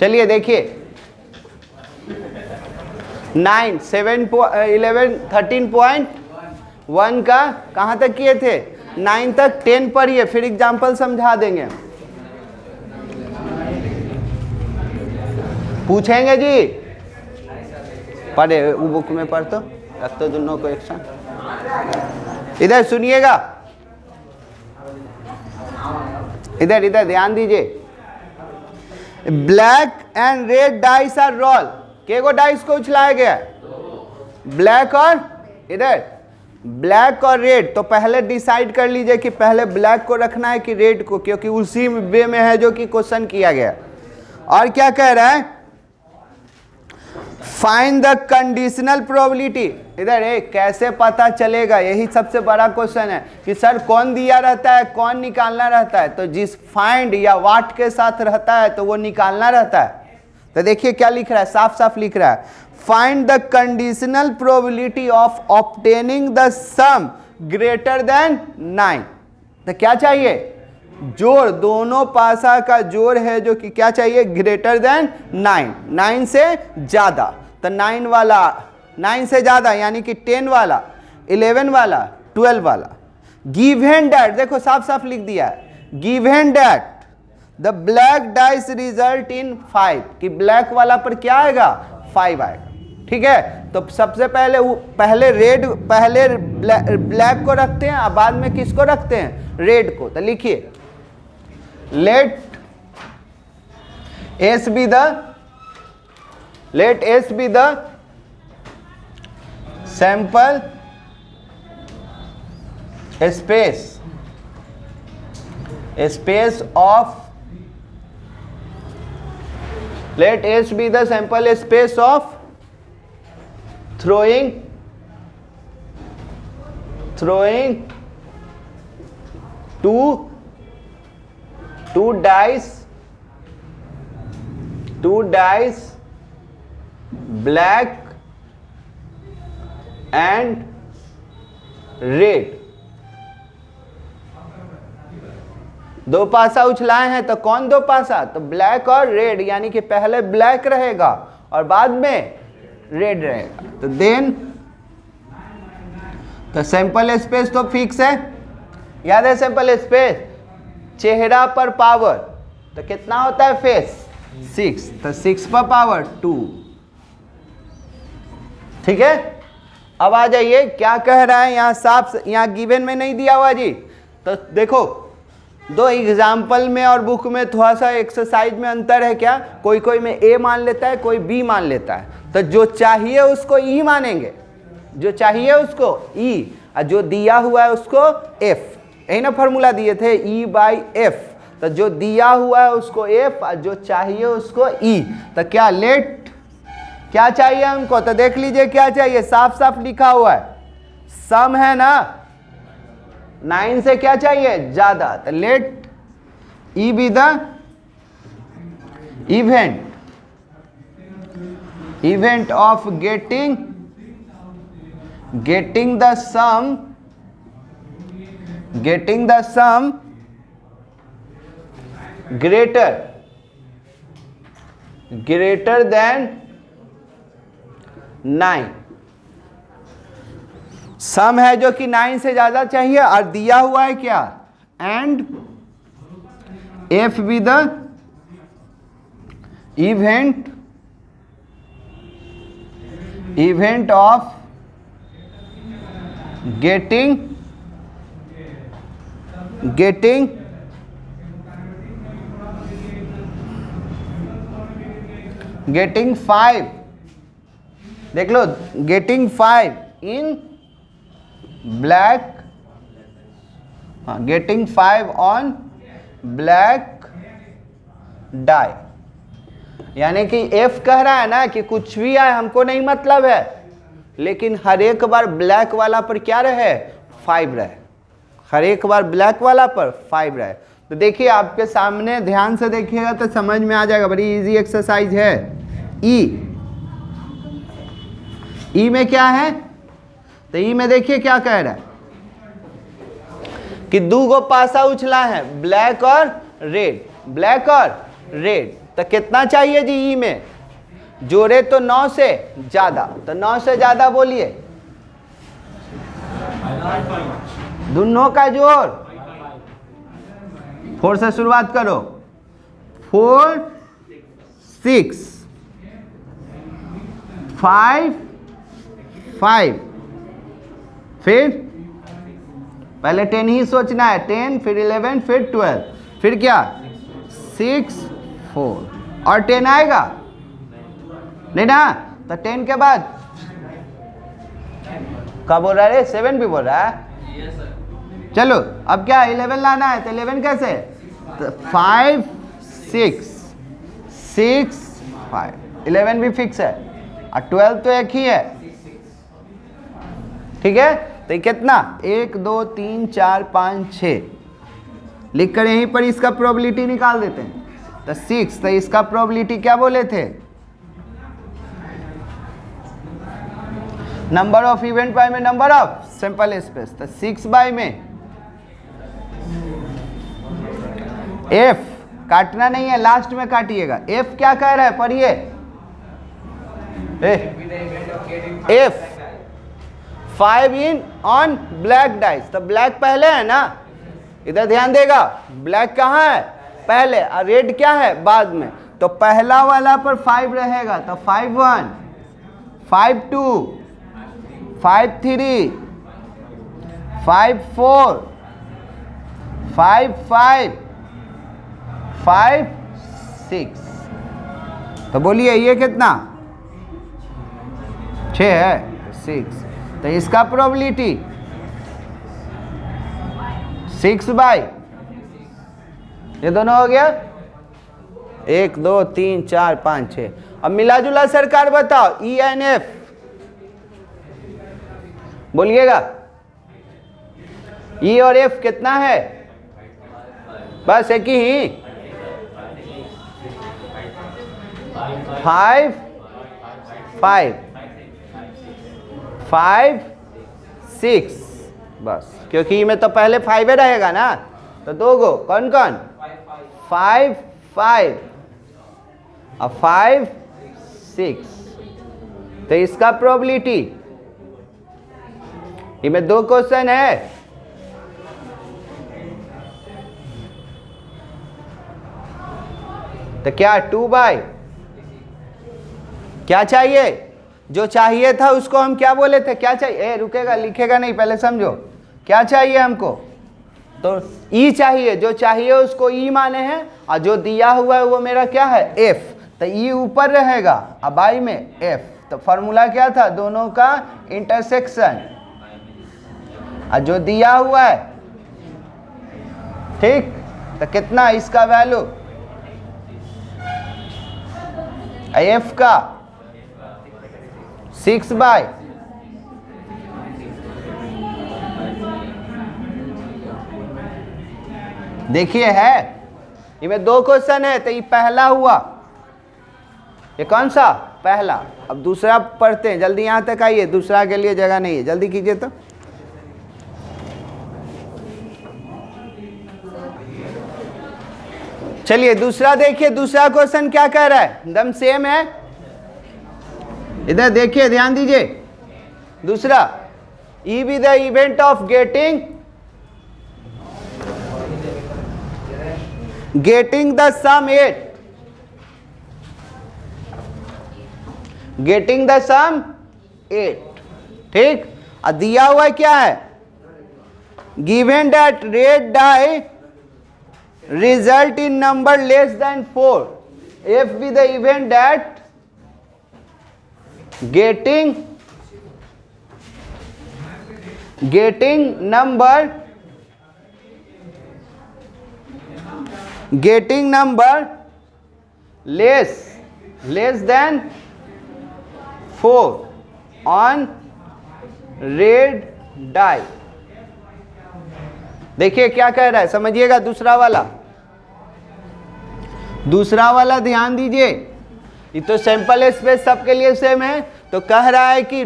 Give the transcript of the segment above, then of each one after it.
चलिए देखिए 9, 7, 11, 13.1 का कहाँ तक किए थे? 9 तक। 10 पढ़िए, फिर एग्जाम्पल समझा देंगे। पूछेंगे जी? पढ़े वो बुक में पढ़ तो रख तो दोनों को एक साथ। इधर सुनिएगा, इधर इधर ध्यान दीजिए। Black and red dice are roll. केगो डाइस को उछलाया गया? ब्लैक और इधर ब्लैक और रेड। तो पहले डिसाइड कर लीजिए कि पहले ब्लैक को रखना है कि रेड को, क्योंकि उसी वे में है जो कि क्वेश्चन किया गया। और क्या कह रहा है? Find the conditional probability. इधर कैसे पता चलेगा, यही सबसे बड़ा क्वेश्चन है कि सर कौन दिया रहता है, कौन निकालना रहता है। तो जिस फाइंड या वाट के साथ रहता है तो वो निकालना रहता है। तो देखिए क्या लिख रहा है, साफ साफ लिख रहा है, find the conditional probability of obtaining the some greater than 9। तो क्या चाहिए? जोड़, दोनों पासा का जोड़ है जो कि क्या चाहिए? ग्रेटर देन 9, 9 से ज्यादा। तो 9 वाला 9 से ज्यादा यानी कि 10 वाला, 11 वाला, 12 वाला। गिवन दैट, देखो साफ साफ लिख दिया है, given that the black dice result in 5, कि ब्लैक वाला पर क्या आएगा? 5 आएगा। ठीक है, तो सबसे पहले पहले रेड, पहले ब्लैक को रखते हैं और बाद में किसको रखते हैं? रेड को। तो लिखिए let S be the sample space of, let S be the sample space of throwing two dice black and red। दो पासा उछलाए हैं, तो कौन दो पासा? तो ब्लैक और रेड, यानी कि पहले ब्लैक रहेगा और बाद में रेड रहेगा। तो देन तो सैंपल स्पेस तो फिक्स है, याद है सैंपल स्पेस? चेहरा पर पावर तो कितना होता है? फेस 6, तो 6 पर पावर 2। ठीक है, अब आ जाइए क्या कह रहा है यहाँ साफ, यहाँ गिवन में नहीं दिया हुआ जी। तो देखो दो एग्जाम्पल में और बुक में थोड़ा सा एक्सरसाइज में अंतर है क्या? कोई कोई में ए मान लेता है, कोई बी मान लेता है। तो जो चाहिए उसको ई मानेंगे, जो चाहिए उसको ई, और जो दिया हुआ है उसको एफ। यही ना फॉर्मूला दिए थे, E/F। तो जो दिया हुआ है उसको F और जो चाहिए उसको E। तो क्या लेट, क्या चाहिए हमको? तो देख लीजिए क्या चाहिए, साफ साफ लिखा हुआ है, सम है ना, 9 से क्या चाहिए? ज्यादा। तो late E be the event of getting the sum greater than 9। सम है जो कि 9 से ज्यादा चाहिए और दिया हुआ है क्या? And F be the event of getting 5, देख लो, getting 5 in black, getting 5 on black die। यानी कि F कह रहा है ना कि कुछ भी आए हमको नहीं मतलब है, लेकिन हर एक बार ब्लैक वाला पर क्या रहे? 5 रहे, हर एक बार ब्लैक वाला पर 5 रहे। तो देखिए आपके सामने ध्यान से देखिएगा तो समझ में आ जाएगा, बड़ी इजी एक्सरसाइज है। ई में क्या है? तो ई में देखिए क्या कह रहा है कि 2 गो पासा उछला है, ब्लैक और रेड, ब्लैक और रेड। तो कितना चाहिए जी ई में? जोड़े तो 9 से ज्यादा, तो 9 से ज्यादा बोलिए, दोनों का जोड़ 4 से शुरुआत करो, 4 6 5 5, फिर पहले 10 ही सोचना है, 10 फिर 11 फिर 12, फिर क्या 6 4 और 10 आएगा नहीं ना? तो 10 के बाद क्या बोल रहा है? 7 भी बोल रहा है। चलो अब क्या 11 लाना है, तो 11 कैसे? तो 5 6 6 5, 11 भी फिक्स है और 12 तो एक ही है, ठीक है? तो ये कितना 1 2 3 4 5 6 लिख कर यहीं पर इसका प्रोबेबिलिटी निकाल देते हैं। तो 6, तो इसका प्रोबेबिलिटी क्या बोले थे? नंबर ऑफ इवेंट बाय में नंबर ऑफ सैंपल स्पेस, तो 6 बाय में एफ काटना नहीं है, लास्ट में काटिएगा। एफ क्या कह रहा है पढ़िए, F 5 in on black dice, तो ब्लैक पहले है ना, इधर ध्यान देगा, ब्लैक कहाँ है? पहले, और रेड क्या है? बाद में। तो पहला वाला पर 5 रहेगा, तो 5 1 5 2 5 3 5 4 5 5 5 6, तो बोलिए ये कितना? 6 है, 6, तो इसका प्रोबेबिलिटी 6 बाय, ये दोनों हो गया 1 2 3 4 5 6। अब मिला जुला सरकार बताओ, ई एन एफ बोलिएगा, ई और एफ कितना है? बस एक ही 5 5 5 6, बस, क्योंकि में तो पहले 5 रहेगा ना, तो 2 गो कौन कौन? 5 5 और 5 6, तो इसका प्रोबेबिलिटी, इनमें 2 क्वेश्चन है, तो क्या 2 बाय, क्या चाहिए? जो चाहिए था उसको हम क्या बोले थे? क्या चाहिए? रुकेगा, लिखेगा नहीं, पहले समझो क्या चाहिए हमको। तो ई चाहिए, जो चाहिए उसको ई माने हैं, और जो दिया हुआ है वो मेरा क्या है? एफ। तो ई ऊपर रहेगा और बाई में एफ। तो फॉर्मूला क्या था? दोनों का इंटरसेक्शन, और जो दिया हुआ है, ठीक, तो कितना इसका वैल्यू? एफ का 6 बाय, देखिए है, इसमें 2 क्वेश्चन है, तो ये पहला हुआ, ये कौन सा? पहला। अब दूसरा पढ़ते हैं, जल्दी यहां तक आइए, दूसरा के लिए जगह नहीं है, जल्दी कीजिए। तो चलिए दूसरा देखिए, दूसरा क्वेश्चन क्या कह रहा है? एकदम सेम है, इधर देखिए, ध्यान दीजिए। दूसरा, E B the event of getting the sum 8, getting the sum 8, ठीक। और दिया हुआ क्या है? Given that red die result in number less than 4, if be the event that getting number less than 4 on red die। देखिए क्या कह रहा है, समझिएगा। दूसरा वाला ध्यान दीजिए, ये तो सैंपल स्पेस सबके लिए सेम है। तो कह रहा है कि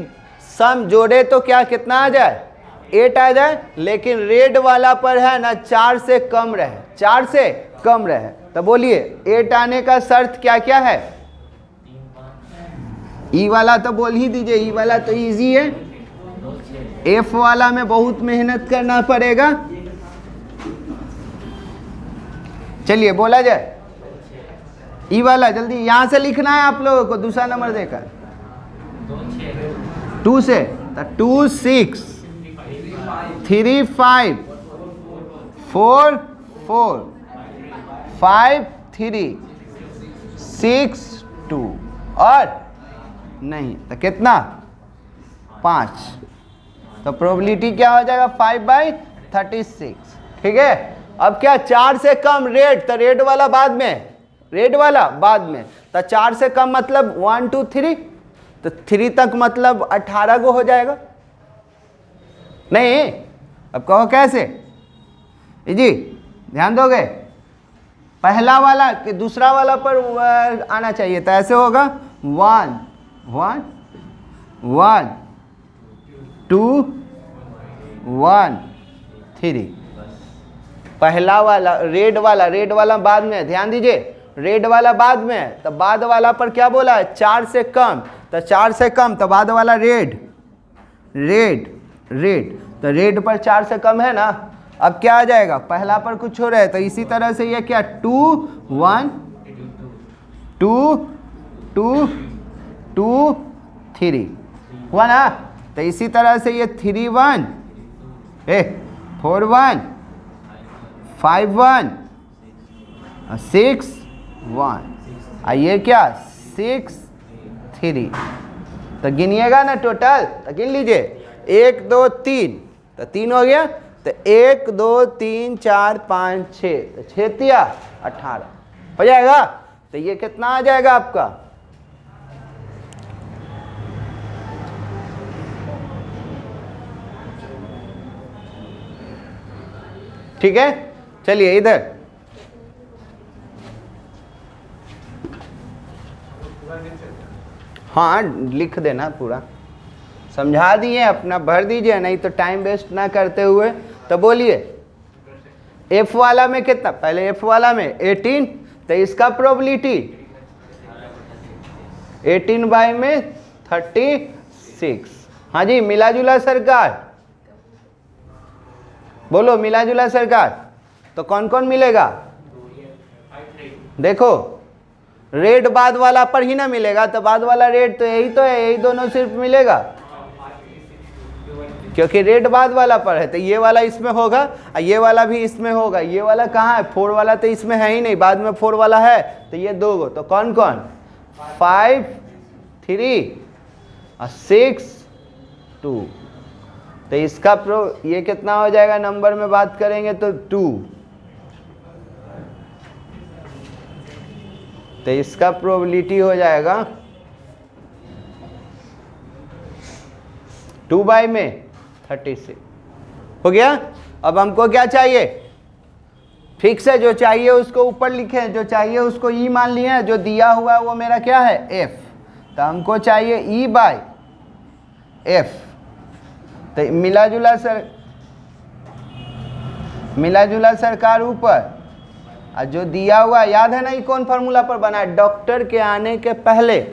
सम जोड़े तो क्या कितना आ जाए? 8 आ जाए, लेकिन रेड वाला पर है ना 4 से कम रहे, 4 से कम रहे। तो बोलिए 8 आने का शर्त क्या क्या है? ई वाला तो बोल ही दीजिए, ई वाला तो इजी है। एफ वाला में बहुत मेहनत करना पड़ेगा। चलिए बोला जाए। ई वाला जल्दी यहां से लिखना है आप लोगों को, दूसरा नंबर देकर 2 से, तो 2 6 3 5 4 4 5 3 6 2 और नहीं तो कितना 5। तो प्रोबेबिलिटी क्या हो जाएगा 5/36। ठीक है। अब क्या 4 से कम रेड, तो रेड वाला बाद में, रेड वाला बाद में, तो 4 से कम मतलब 1 2 3, तो 3 तक मतलब 18 को हो जाएगा। नहीं अब कहो कैसे जी, ध्यान दोगे? पहला वाला कि दूसरा वाला पर आना चाहिए, तो ऐसे होगा 1 1 1 2 1 3। पहला वाला रेड वाला बाद में, ध्यान दीजिए, रेड वाला बाद में है, तो बाद वाला पर क्या बोला है 4 से कम, तो 4 से कम तो बाद वाला रेड रेड रेड, तो रेड पर 4 से कम है ना। अब क्या आ जाएगा, पहला पर कुछ हो रहा है, तो इसी तरह से ये क्या 2 1 2 2 2 3 हुआ ना। तो इसी तरह से ये 3 1 4 1 5 1 6 1, ये क्या 6 3। तो गिनिएगा ना टोटल, तो गिन लीजिए 1 2 3, तो 3 हो गया, तो 1 2 3 4 5 6, तो 6 तिया 18 हो जाएगा। तो ये कितना आ जाएगा आपका, ठीक है। चलिए इधर हाँ लिख देना, पूरा समझा दिए, अपना भर दीजिए, नहीं तो टाइम वेस्ट ना करते हुए। तो बोलिए एफ वाला में कितना, पहले एफ वाला में 18, तो इसका प्रोबेबिलिटी 18 बाई में 36। हाँ जी मिला जुला सरकार, बोलो मिला जुला सरकार। तो कौन कौन मिलेगा, देखो रेड बाद वाला पर ही ना मिलेगा, तो बाद वाला रेड तो यही तो है, यही दोनों सिर्फ मिलेगा, क्योंकि रेड बाद वाला पर है, तो ये वाला इसमें होगा और ये वाला भी इसमें होगा। ये वाला कहाँ है, 4 वाला तो इसमें है ही नहीं, बाद में 4 वाला है, तो ये 2 गो, तो कौन कौन 5 3 और 6 2। तो इसका ये कितना हो जाएगा, नंबर में बात करेंगे तो 2। तो इसका प्रोबेबिलिटी हो जाएगा 2 बाई में 36 हो गया। अब हमको क्या चाहिए, फिक्स है, जो चाहिए उसको ऊपर लिखे, जो चाहिए उसको ई मान लिया, जो दिया हुआ है वो मेरा क्या है एफ, तो हमको चाहिए ई बाई एफ। तो मिला जुला सरकार ऊपर, और जो दिया हुआ याद है ना, ये कौन फार्मूला पर बना है, डॉक्टर के आने के पहले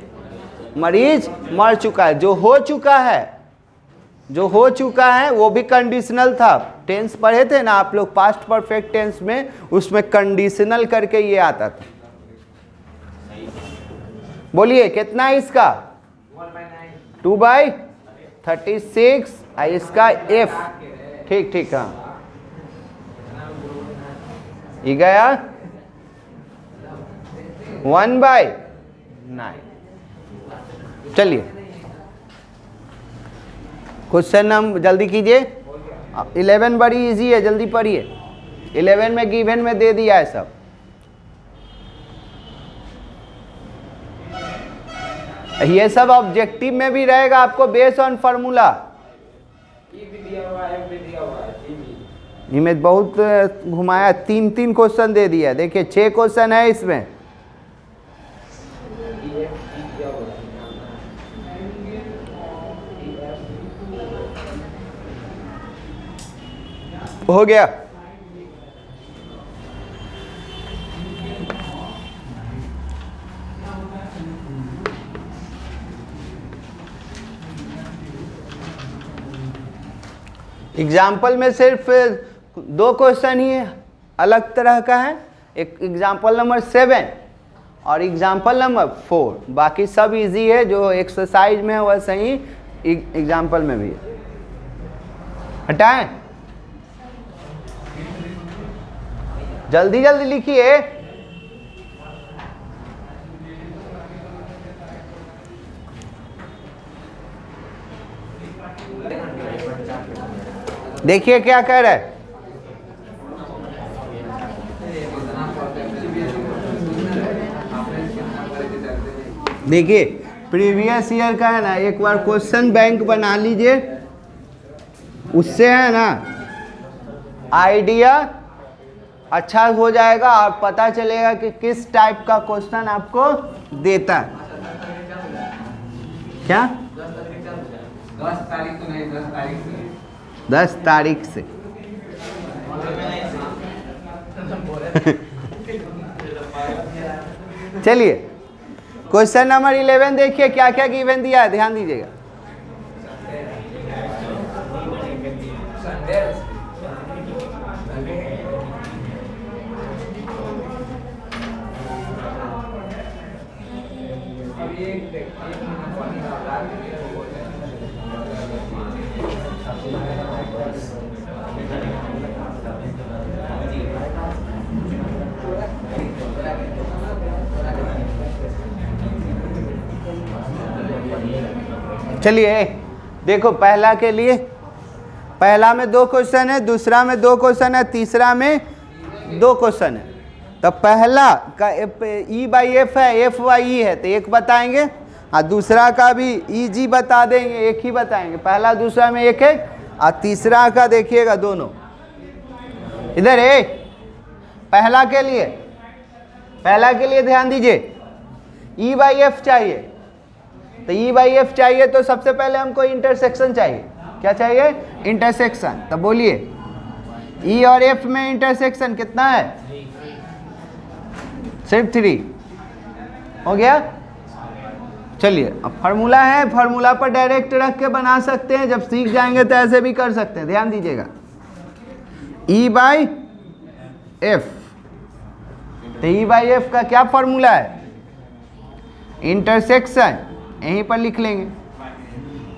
मरीज मर चुका है, जो हो चुका है वो भी कंडीशनल था। टेंस पढ़े थे ना आप लोग पास्ट परफेक्ट टेंस में, उसमें कंडीशनल करके ये आता था। बोलिए कितना है इसका 2/36, इसका एफ, ठीक ठीक, हाँ ये गया 1/9। चलिए क्वेश्चन हम जल्दी कीजिए, 11 बड़ी इजी है, जल्दी पढ़िए। 11 में गिवन में दे दिया है सब। ये सब ऑब्जेक्टिव में भी रहेगा आपको, बेस ऑन फार्मूला। इमेज बहुत घुमाया, 3 क्वेश्चन दे दिया, देखिए 6 क्वेश्चन है इसमें। हो गया। एग्जाम्पल में सिर्फ 2 क्वेश्चन ही अलग तरह का है, एक एग्जाम्पल नंबर 7 और एग्जाम्पल नंबर 4, बाकी सब इजी है, जो एक्सरसाइज में है वैसे ही एग्जाम्पल में भी है। हटाएं, जल्दी जल्दी लिखिए। देखिए क्या कह रहा है, देखिए प्रीवियस ईयर का है ना, एक बार क्वेश्चन बैंक बना लीजिए, उससे है ना आइडिया अच्छा हो जाएगा और पता चलेगा कि किस टाइप का क्वेश्चन आपको देता है। क्या 10 तारीख तो नहीं, 10 तारीख से चलिए क्वेश्चन नंबर 11 देखिए क्या क्या गिवन दिया है, ध्यान दीजिएगा। चलिए देखो, पहला के लिए, पहला में 2 क्वेश्चन है, दूसरा में 2 क्वेश्चन है, तीसरा में 2 क्वेश्चन है। तो पहला का ई बाई एफ है, एफ बाई ई है, तो एक बताएंगे, और दूसरा का भी ई जी बता देंगे, एक ही बताएंगे। पहला दूसरा में एक है, और तीसरा का देखिएगा दोनों इधर है। पहला के लिए ध्यान दीजिए, ई बाई एफ चाहिए, तो ई बाई एफ चाहिए तो सबसे पहले हमको इंटरसेक्शन चाहिए। क्या चाहिए? इंटरसेक्शन। तो बोलिए ई और एफ में इंटरसेक्शन कितना है? सिर्फ 3 हो गया। चलिए अब फार्मूला है, फार्मूला पर डायरेक्ट रख के बना सकते हैं, जब सीख जाएंगे तो ऐसे भी कर सकते हैं। ध्यान दीजिएगा, ई बाई एफ, तो ई बाई एफ का क्या फार्मूला है? इंटरसेक्शन, यहीं पर लिख लेंगे,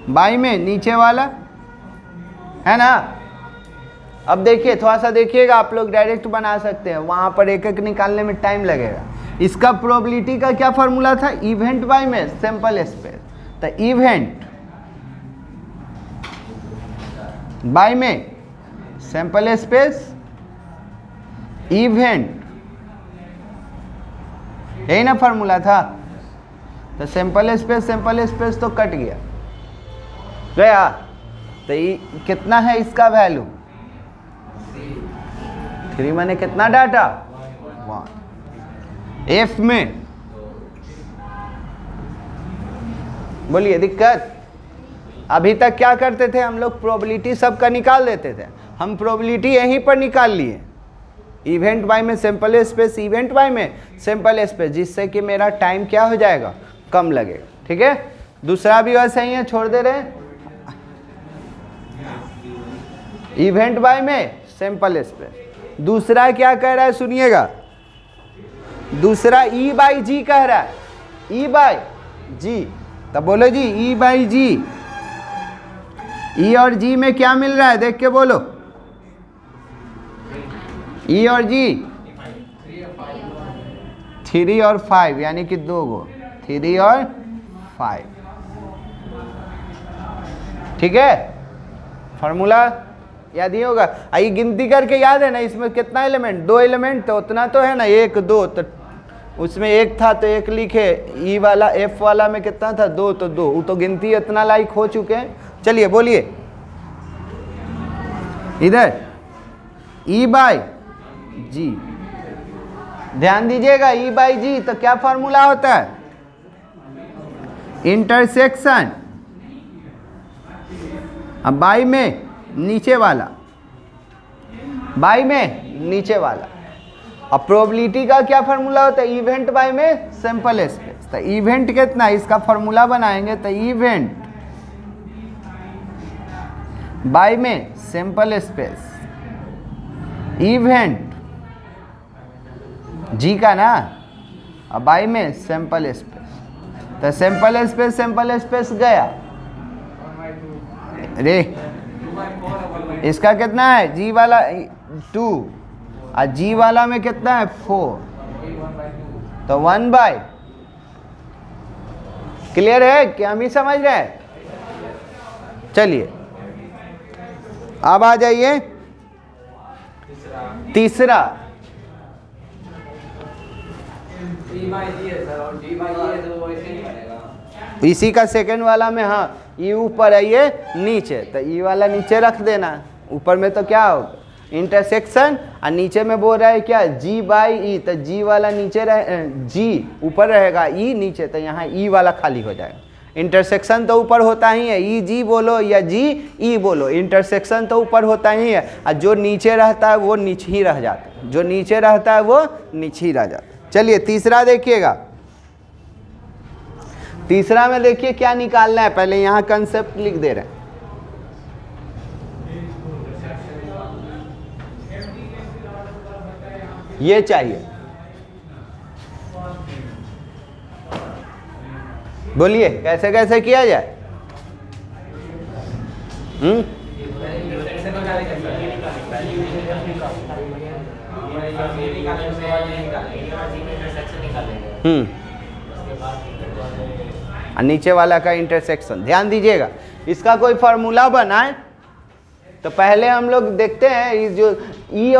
बाई में नीचे वाला है ना। अब देखिए थोड़ा सा देखिएगा, आप लोग डायरेक्ट बना सकते हैं, वहाँ पर एक एक निकालने में टाइम लगेगा। इसका प्रोबेबिलिटी का क्या फार्मूला था? इवेंट बाई में सैंपल स्पेस, तो इवेंट बाई में सैंपल स्पेस, इवेंट, यही ना फार्मूला था। तो सैंपल स्पेस तो कट गया, तो कितना है इसका वैल्यू? 3 माने कितना डाटा? 1। एफ में बोलिए दिक्कत। अभी तक क्या करते थे हम लोग? प्रोबेबिलिटी सबका निकाल देते थे। हम प्रोबेबिलिटी यहीं पर निकाल लिए, इवेंट बाय में सैंपल स्पेस, इवेंट बाय में सैंपल स्पेस, जिससे कि मेरा टाइम क्या हो जाएगा? कम लगेगा। ठीक है, दूसरा भी वैसे ही है, छोड़ दे रहे हैं। इवेंट बाय में सैंपल स्पेस। दूसरा क्या कह रहा है सुनिएगा, दूसरा ई बाई जी कह रहा है, ई बाई जी। तब बोलो जी ई बाई जी, ई और जी में क्या मिल रहा है देख के बोलो। ई और जी 3 और 5, यानी कि 2 गो, 3 और 5। ठीक है, फार्मूला याद ही होगा। आई गिनती करके याद है ना, इसमें कितना एलिमेंट? 2 एलिमेंट, तो उतना तो है ना, 1 2, तो उसमें 1 था तो 1 लिखे। ई वाला एफ वाला में कितना था? 2, तो 2, वो तो गिनती इतना लाइक हो चुके हैं। चलिए बोलिए इधर ई बाई जी, ध्यान दीजिएगा, ई बाई जी तो क्या फार्मूला होता है? इंटरसेक्शन, अब बाई में नीचे वाला, बाई में नीचे वाला। अब प्रोबेबिलिटी का क्या फार्मूला होता है? इवेंट बाई में सैंपल स्पेस। तो इवेंट कितना, इसका फार्मूला बनाएंगे तो इवेंट बाई में सैंपल स्पेस, इवेंट जी का ना, अब बाई में सैंपल स्पेस, तो सैंपल स्पेस गया रे, इसका कितना है जी वाला 2 और जी वाला में कितना है 4, तो 1/, क्लियर है कि हम ही समझ रहे हैं। चलिए अब आ जाइए तीसरा, इसी का सेकंड वाला में, हाँ ई ऊपर है ये नीचे, तो ई वाला नीचे रख देना, ऊपर में तो क्या होगा इंटरसेक्शन, और नीचे में बोल रहा है क्या G/E, तो जी वाला नीचे रहे, जी ऊपर रहेगा ई नीचे, तो यहाँ ई वाला खाली हो जाएगा। इंटरसेक्शन तो ऊपर होता ही है, ई जी बोलो या जी ई बोलो, इंटरसेक्शन तो ऊपर होता ही है, और जो नीचे रहता है वो नीचे ही रह जाता है, जो नीचे रहता है वो नीचे ही रह जाता है। चलिए तीसरा देखिएगा, तीसरा में देखिए क्या निकालना है, पहले यहाँ कंसेप्ट लिख दे रहे हैं। ये चाहिए, बोलिए कैसे कैसे किया जाए। नीचे वाला का इंटरसेक्शन, ध्यान दीजिएगा, इसका कोई फार्मूला बनाए तो पहले हम लोग देखते हैं इस जो ई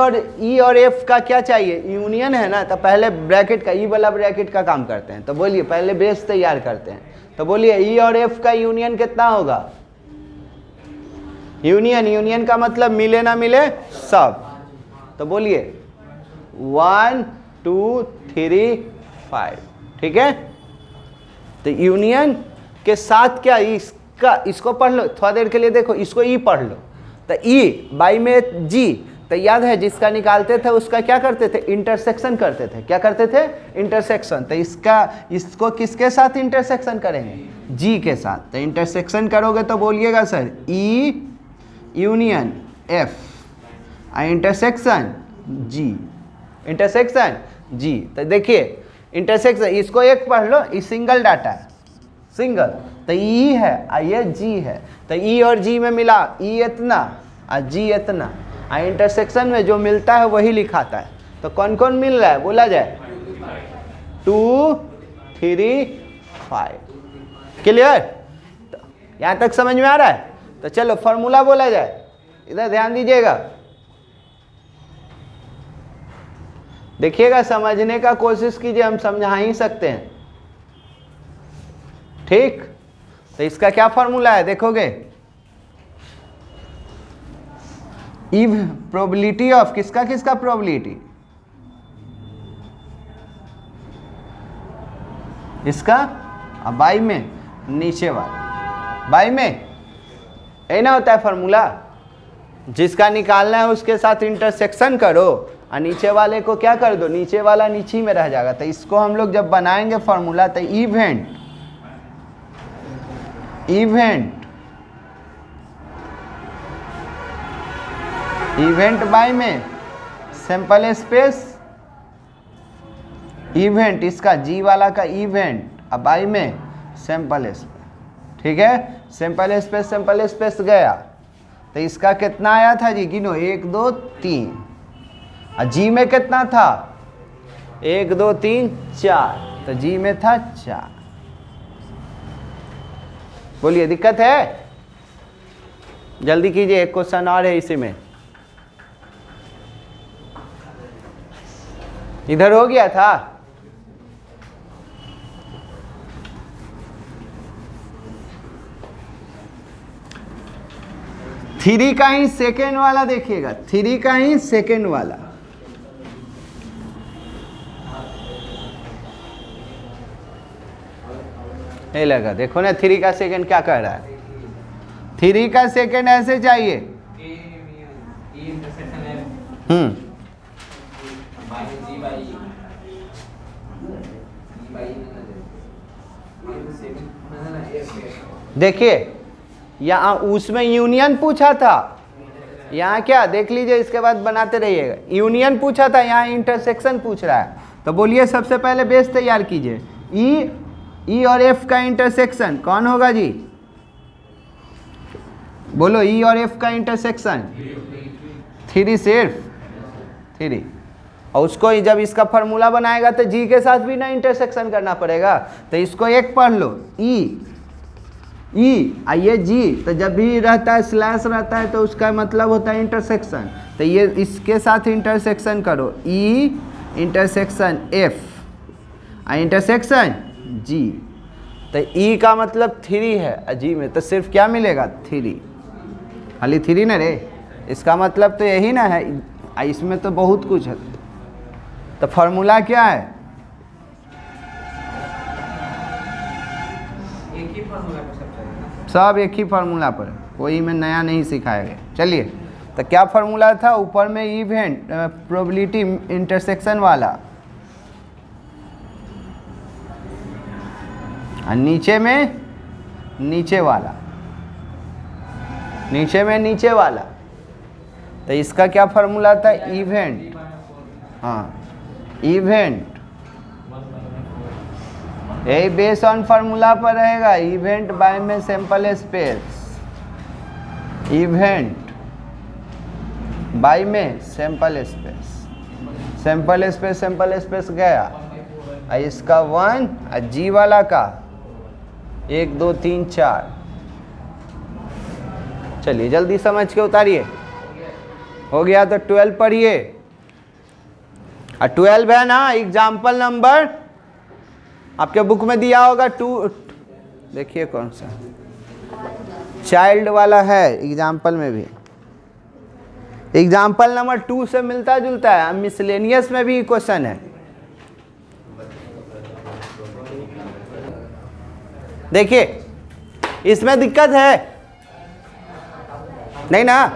और एफ का क्या चाहिए, यूनियन है ना, तो पहले ब्रैकेट का ई वाला ब्रैकेट का काम करते हैं। तो बोलिए पहले बेस तैयार करते हैं, तो बोलिए ई और एफ का यूनियन कितना होगा, यूनियन का मतलब मिले ना मिले सब, तो बोलिए 1 2 3 5, ठीक है। तो यूनियन के साथ क्या इसको पढ़ लो थोड़ा देर के लिए, देखो इसको ई पढ़ लो, तो ई बाई में जी, तो याद है जिसका निकालते थे उसका क्या करते थे, इंटरसेक्शन करते थे, क्या करते थे इंटरसेक्शन, तो इसको किसके साथ इंटरसेक्शन करेंगे, जी के साथ, तो इंटरसेक्शन करोगे तो बोलिएगा sir E union F, intersection जी, तो देखिए इंटरसेक्शन, इसको एक पढ़ लो, ये सिंगल डाटा है, सिंगल, तो ई है और ये जी है, तो ई और जी में मिला ई इतना और जी इतना, और इंटरसेक्शन में जो मिलता है वही लिखाता है, तो कौन कौन मिल रहा है बोला जाए 2 3 5, क्लियर, तो यहाँ तक समझ में आ रहा है। तो चलो फॉर्मूला बोला जाए, इधर ध्यान दीजिएगा, देखिएगा समझने का कोशिश कीजिए, हम समझा ही सकते हैं, ठीक। तो इसका क्या फॉर्मूला है देखोगे, इव प्रोबेबिलिटी ऑफ किसका प्रोबेबिलिटी, इसका बाई में नीचे वाला, बाई में यही ना होता है फॉर्मूला, जिसका निकालना है उसके साथ इंटरसेक्शन करो और नीचे वाले को क्या कर दो, नीचे वाला नीचे ही में रह जाएगा। तो इसको हम लोग जब बनाएंगे फॉर्मूला, तो इवेंट बाय में सैंपल स्पेस, इवेंट इसका जी वाला का इवेंट, अब बाय में सैंपल स्पेस, ठीक है, सैंपल स्पेस गया, तो इसका कितना आया था जी, गिनो 1 2 3, और जी में कितना था 1 2 3 4, तो जी में था 4, बोलिए दिक्कत है, जल्दी कीजिए, एक क्वेश्चन और है इसी में, इधर हो गया था, थ्री का ही सेकेंड वाला देखिएगा, थ्री का ही सेकेंड वाला, नहीं लगा, देखो ना थ्री का सेकेंड क्या कर रहा है, थ्री का सेकेंड ऐसे चाहिए, देखिए यहाँ उसमें यूनियन पूछा था, यहाँ क्या देख लीजिए, इसके बाद बनाते रहिएगा। यूनियन पूछा था, यहाँ इंटरसेक्शन पूछ रहा है। तो बोलिए सबसे पहले बेस तैयार कीजिए। ई और एफ का इंटरसेक्शन कौन होगा जी? बोलो, ई और एफ का इंटरसेक्शन 3 सिर्फ 3। और उसको जब इसका फॉर्मूला बनाएगा तो जी के साथ भी ना इंटरसेक्शन करना पड़ेगा। तो इसको एक पढ़ लो, ई आइए जी, तो जब भी रहता है स्लैश रहता है तो उसका मतलब होता है इंटरसेक्शन। तो ये इसके साथ इंटरसेक्शन करो, ई इंटरसेक्शन एफ इंटरसेक्शन जी। तो ई का मतलब 3 है, जी में तो सिर्फ क्या मिलेगा 3, खाली 3 ना रे, इसका मतलब तो यही ना है। इसमें तो बहुत कुछ है। तो फॉर्मूला क्या है? एक ही फॉर्मूला पर सब चलेगा, सब एक ही फार्मूला पर, कोई में नया नहीं सिखाया गया। चलिए, तो क्या फार्मूला था? ऊपर में इवेंट प्रोबेबिलिटी इंटरसेक्शन वाला, और नीचे में नीचे वाला, नीचे में नीचे वाला। तो इसका क्या फार्मूला था? इवेंट, हाँ इवेंट, यही बेस ऑन फार्मूला पर रहेगा। इवेंट बाय में सैंपल स्पेस, इवेंट बाय में सैंपल स्पेस, सैंपल स्पेस गया। और इसका 1 और जी वाला का 1 2 3 4। चलिए जल्दी समझ के उतारिए। हो गया तो 12 पढ़िए। और 12 है ना, एग्जाम्पल नंबर आपके बुक में दिया होगा 2, देखिए कौन सा चाइल्ड वाला है एग्जाम्पल में भी। एग्जाम्पल नंबर 2 से मिलता जुलता है। मिसलेनियस में भी क्वेश्चन है, देखिए इसमें दिक्कत है नहीं ना?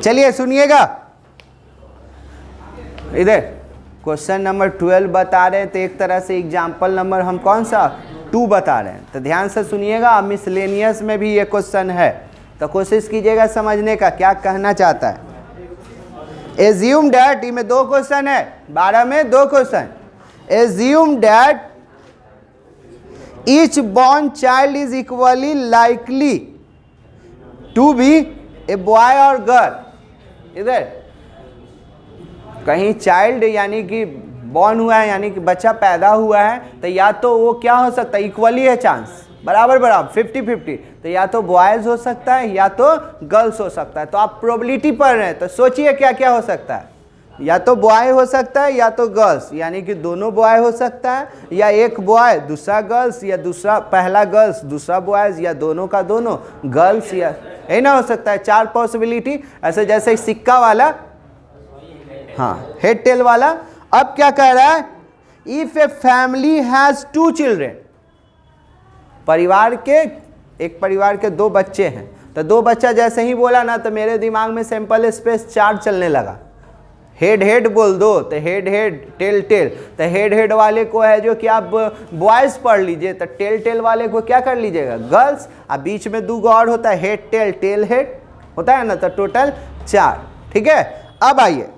चलिए सुनिएगा, इधर क्वेश्चन नंबर 12 बता रहे हैं। तो एक तरह से एग्जाम्पल नंबर हम कौन सा 2 बता रहे हैं। तो ध्यान से सुनिएगा, मिसलेनियस में भी ये क्वेश्चन है। तो कोशिश कीजिएगा समझने का क्या कहना चाहता है। एज्यूम डैट, इसमें 2 क्वेश्चन है, 12 में 2 question. Assume that each born child is equally likely to be a boy और गर्ल। इधर कहीं चाइल्ड यानी कि बॉर्न हुआ है, यानी कि बच्चा पैदा हुआ है, तो या तो वो क्या हो सकता है, इक्वली है चांस, बराबर बराबर 50-50। तो या तो बॉयज हो सकता है या तो गर्ल्स हो सकता है। तो आप प्रोबेबिलिटी पढ़ रहे हैं तो सोचिए क्या क्या हो सकता है। या तो बॉय हो सकता है या तो गर्ल्स, यानी कि दोनों बॉय हो सकता है, या एक बॉय दूसरा गर्ल्स, या दूसरा पहला गर्ल्स दूसरा बॉयज, या दोनों का दोनों गर्ल्स, या यही ना हो सकता है। 4 पॉसिबिलिटी, ऐसे जैसे सिक्का वाला, हाँ हेड टेल वाला। अब क्या कह रहा है? If a family has 2 children, एक परिवार के 2 बच्चे हैं। तो 2 बच्चा जैसे ही बोला ना, तो मेरे दिमाग में सैंपल स्पेस 4 चलने लगा। हेड हेड बोल दो तो हेड हेड, टेल टेल। तो हेड हेड वाले को है जो कि आप बॉयज पढ़ लीजिए, तो टेल टेल वाले को क्या कर लीजिएगा गर्ल्स। और बीच में 2 और होता है, हेड टेल टेल हेड होता है ना, तो टोटल 4। ठीक है, अब आइए,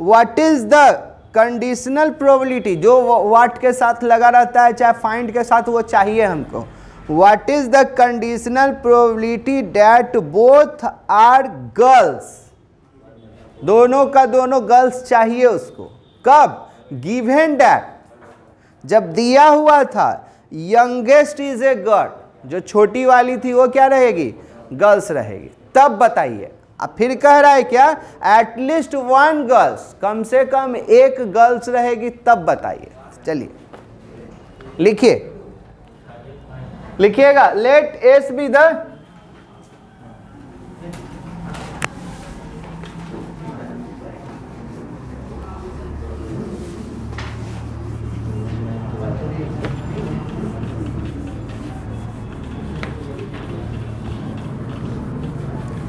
what is the conditional probability, जो व्हाट के साथ लगा रहता है चाहे फाइंड के साथ, वो चाहिए हमको। What is the conditional probability that both are girls, दोनों का दोनों गर्ल्स चाहिए उसको। कब? गिवन दैट, जब दिया हुआ था यंगेस्ट इज ए गर्ल, जो छोटी वाली थी वो क्या रहेगी, गर्ल्स रहेगी। तब बताइए। अब फिर कह रहा है क्या, एटलीस्ट 1 गर्ल्स, कम से कम 1 गर्ल्स रहेगी, तब बताइए। चलिए लिखिए, लिखिएगा, लेट एस बी द,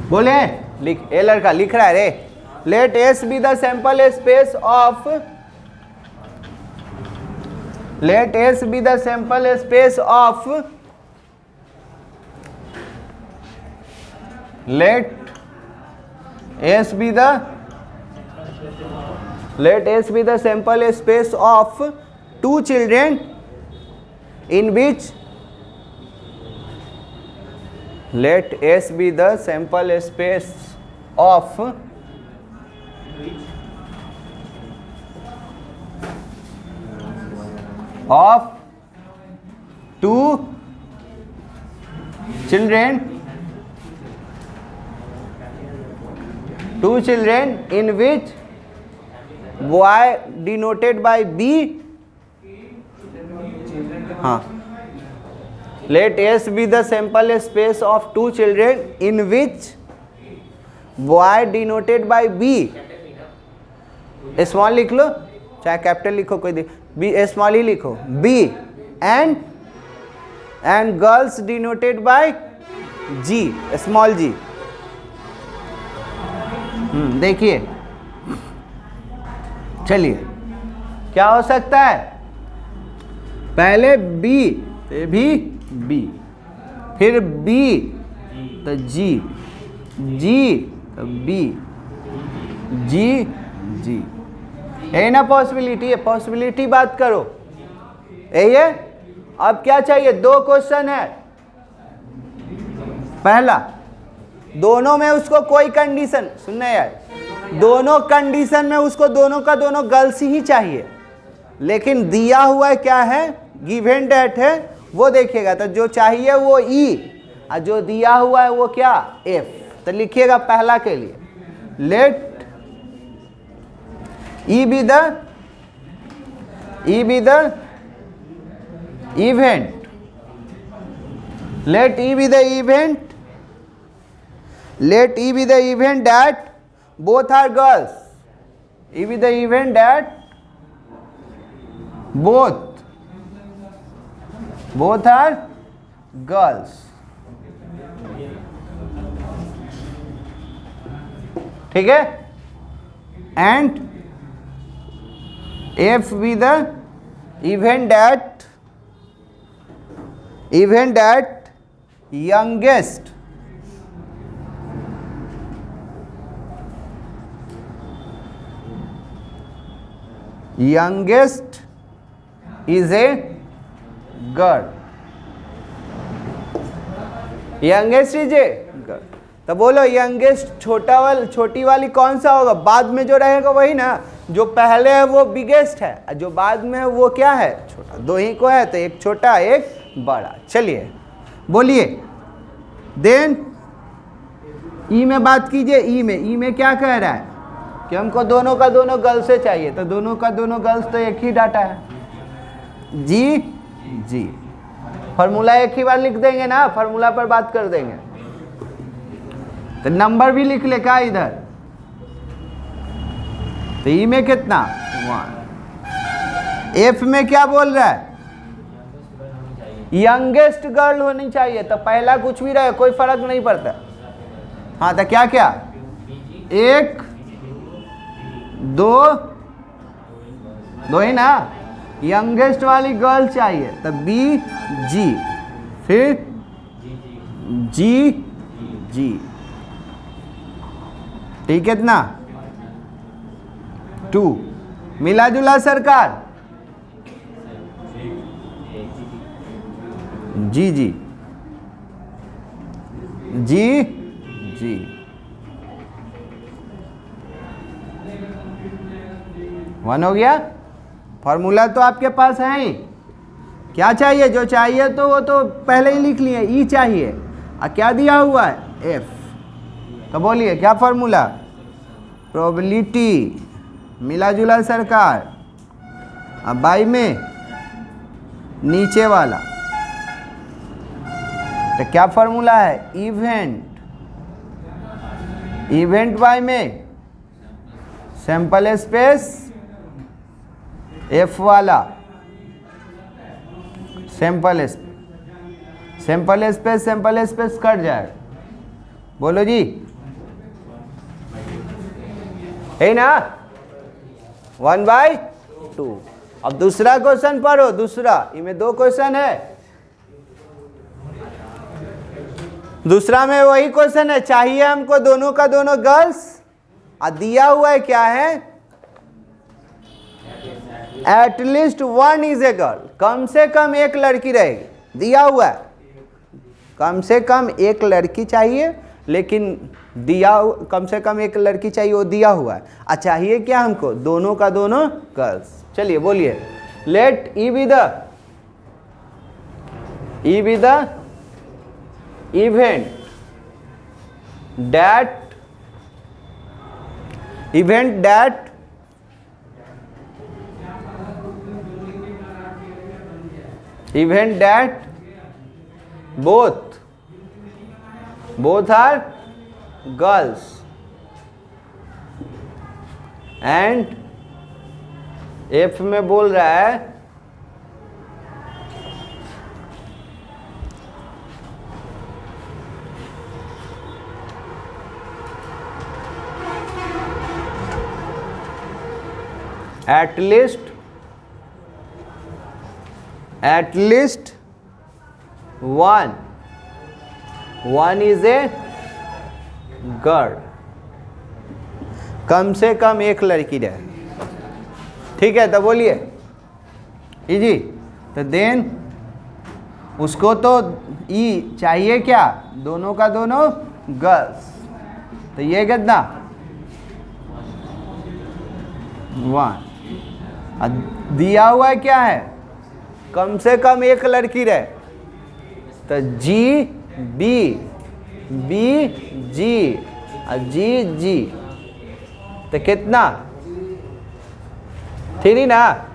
बोले लिख, ए लड़का लिख रहा है रे। Let S be the sample space of let S be the sample space of, let S be the sample space of two children in which, let S be the sample space of two children in which y denoted by b, हाँ, let S be the sample space of two children in which y denoted by b, small लिख लो चाहे capital लिखो, कोई B small ही लिखो, b and girls denoted by g, small g। देखिए चलिए क्या हो सकता है, पहले B भी B, फिर B तो G, G तो B, G G, है ना पॉसिबिलिटी है, पॉसिबिलिटी बात करो यही है। अब क्या चाहिए, दो क्वेश्चन है, पहला दोनों में उसको कोई कंडीशन सुनना यार, दोनों कंडीशन में उसको दोनों का दोनों गर्ल्स ही चाहिए, लेकिन दिया हुआ क्या है, गिवन डेट है वो देखिएगा, तो जो चाहिए वो ई और जो दिया हुआ है वो क्या एफ। तो लिखिएगा पहला के लिए, let E B the event, let E be the event, let E be the event that both are girls, E be the event that both are girls, ठीक है, and F be the event that youngest is a girl, youngest is a girl। तो बोलो youngest छोटी वाली कौन सा होगा, बाद में जो रहेगा वही ना, जो पहले है वो बिगेस्ट है और जो बाद में है वो क्या है छोटा, दो ही को है तो एक छोटा एक बड़ा। चलिए बोलिए, देन ई में बात कीजिए, ई में क्या कह रहा है कि हमको दोनों का दोनों गर्ल्स से चाहिए, तो दोनों का दोनों गर्ल्स तो एक ही डाटा है, जी जी, फॉर्मूला एक ही बार लिख देंगे ना, फॉर्मूला पर बात कर देंगे, तो नंबर भी लिख ले का इधर, तो ई में कितना 1, एफ में क्या बोल रहा है यंगेस्ट गर्ल होनी चाहिए, तो पहला कुछ भी रहे कोई फर्क नहीं पड़ता। हाँ तो क्या क्या 1 2 ही ना, यंगेस्ट वाली गर्ल चाहिए, तो बी जी, फिर जी जी, ठीक है इतना 2, मिला जुला सरकार, जी जी जी जी, वन हो गया। फॉर्मूला तो आपके पास है ही, क्या चाहिए, जो चाहिए तो वो तो पहले ही लिख लिए, ई चाहिए और क्या दिया हुआ है एफ, तो बोलिए क्या फॉर्मूला, प्रोबेबिलिटी मिला जुला सरकार, अब बाई में नीचे वाला, तो क्या फॉर्मूला है इवेंट बाई में सैंपल स्पेस एफ वाला, सैंपल स्पेस कट जाएगा, बोलो जी है ना 1/2, अब दूसरा क्वेश्चन पढ़ो, दूसरा, इनमें 2 क्वेश्चन है। दूसरा में वही क्वेश्चन है, चाहिए हमको दोनों का दोनों गर्ल्स, और दिया हुआ है क्या है, एटलीस्ट 1 इज ए गर्ल, कम से कम एक लड़की रहेगी, दिया हुआ है कम से कम एक लड़की चाहिए, लेकिन कम से कम एक लड़की चाहिए, वो दिया हुआ है। और चाहिए क्या हमको, दोनों का दोनों गर्ल्स। चलिए बोलिए, let E B the event that both are girls and F में बोल रहा है at least one is a girl, कम से कम एक लड़की रहे। ठीक है, तो बोलिए इजी। तो देन उसको तो ई चाहिए क्या, दोनों का दोनों गर्ल्स, तो ये कितना 1। दिया हुआ है क्या है, कम से कम एक लड़की रहे, तो जी बी, बी जी, और जी जी, तो कितना 3 ना।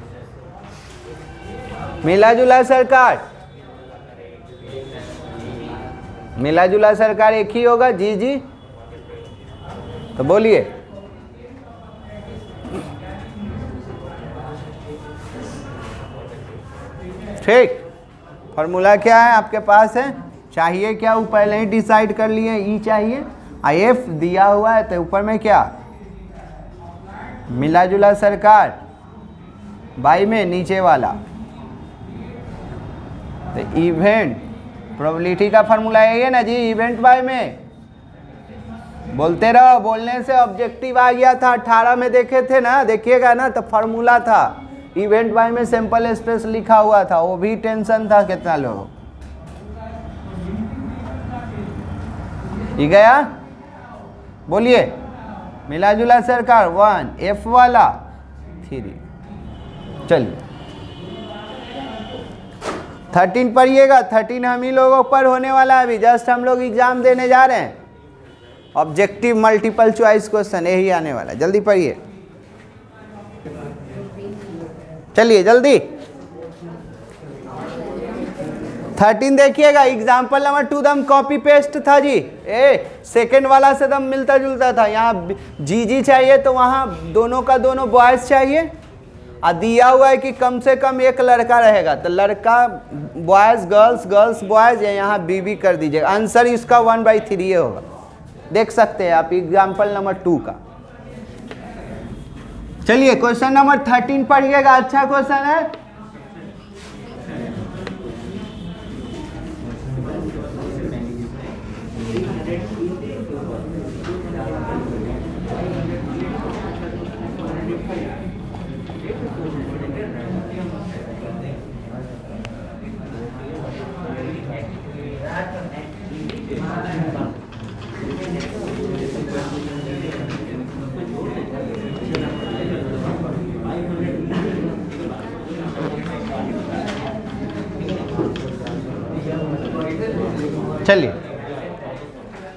मिला जुला सरकार, मिला जुला सरकार एक ही होगा, जी जी। तो बोलिए, ठीक। फॉर्मूला क्या है आपके पास है, चाहिए क्या वो पहले ही डिसाइड कर लिए, ई चाहिए, आई एफ दिया हुआ है, तो ऊपर में क्या मिला जुला सरकार, बाई में नीचे वाला, तो इवेंट प्रोबेबिलिटी का फॉर्मूला यही है ना जी, इवेंट बाय में। बोलते रहो, बोलने से ऑब्जेक्टिव आ गया था, 18 में देखे थे ना, देखिएगा ना, तो फॉर्मूला था इवेंट बाय में सैंपल स्पेस लिखा हुआ था, वो भी टेंशन था कितना लोग ठीक है यार। बोलिए, मिला जुला सरकार 1, एफ वाला 3। चलिए 13 पढ़िएगा, 13 हम ही लोगों पर होने वाला है, अभी जस्ट हम लोग एग्जाम देने जा रहे हैं, ऑब्जेक्टिव मल्टीपल चॉइस क्वेश्चन यही आने वाला है, जल्दी पढ़िए, चलिए जल्दी। 13 देखिएगा, एग्जाम्पल नंबर 2 दम कॉपी पेस्ट था जी, सेकंड वाला से दम मिलता जुलता था, यहाँ जी जी चाहिए तो वहाँ दोनों का दोनों बॉयज चाहिए, और दिया हुआ है कि कम से कम एक लड़का रहेगा, तो लड़का बॉयज गर्ल्स, गर्ल्स बॉयज, या यहाँ बीबी कर दीजिएगा, आंसर इसका 1/3 होगा, देख सकते हैं आप एग्जाम्पल नंबर 2 का। चलिए क्वेश्चन नंबर 13 पढ़िएगा, अच्छा क्वेश्चन है। चलिए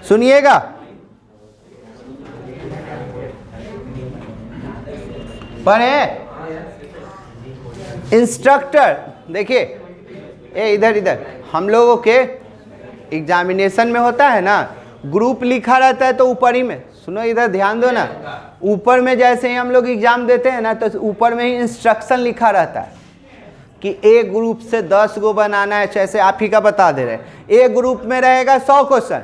सुनिएगा, पढ़े। इंस्ट्रक्टर देखिए, इधर इधर हम लोगों के एग्जामिनेशन में होता है ना, ग्रुप लिखा रहता है तो ऊपर ही में, सुनो इधर ध्यान दो ना, ऊपर में जैसे ही हम लोग एग्जाम देते हैं ना, तो ऊपर में ही इंस्ट्रक्शन लिखा रहता है कि ए ग्रुप से 10 गो बनाना है, जैसे आप ही का बता दे रहे हैं। ए ग्रुप में रहेगा 100 क्वेश्चन,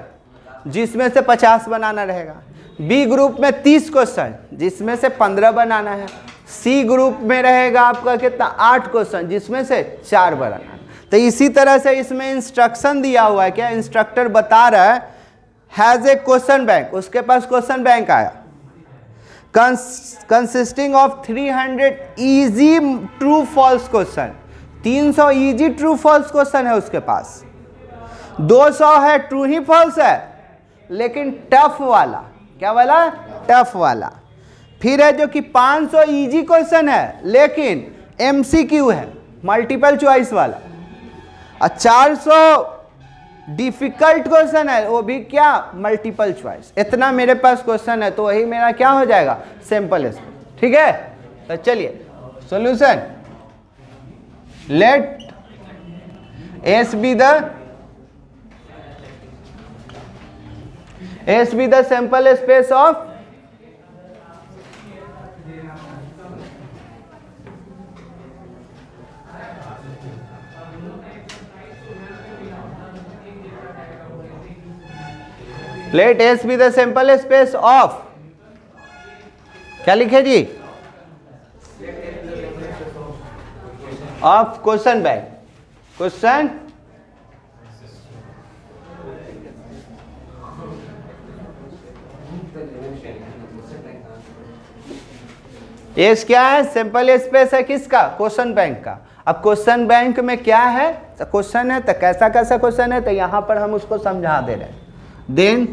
जिसमें से 50 बनाना रहेगा। बी ग्रुप में 30 क्वेश्चन, जिसमें से 15 बनाना है। सी ग्रुप में रहेगा आपका कितना 8 क्वेश्चन, जिसमें से 4 बनाना। तो इसी तरह से इसमें इंस्ट्रक्शन दिया हुआ है, क्या इंस्ट्रक्टर बता रहा है हैज ए क्वेश्चन बैंक, उसके पास क्वेश्चन बैंक आया consisting of 300 easy true false question, 300 easy true false question है उसके पास, 200 है ट्रू ही फॉल्स है लेकिन टफ वाला, क्या वाला, टफ वाला। फिर है जो कि 500 इजी क्वेश्चन है लेकिन एमसीक्यू है, मल्टीपल चॉइस वाला, और 400 डिफिकल्ट क्वेश्चन है, वो भी क्या, मल्टीपल चॉइस। इतना मेरे पास क्वेश्चन है तो वही मेरा क्या हो जाएगा, सैंपल स्पेस। ठीक है, तो चलिए solution, let S be the sample space of let S be the sample space of, क्या लिखे जी, of question bank, question S क्या है, सैंपल स्पेस है किसका, क्वेश्चन बैंक का। अब क्वेश्चन बैंक में क्या है, क्वेश्चन है तो कैसा कैसा क्वेश्चन है, तो यहां पर हम उसको समझा दे रहे हैं। देन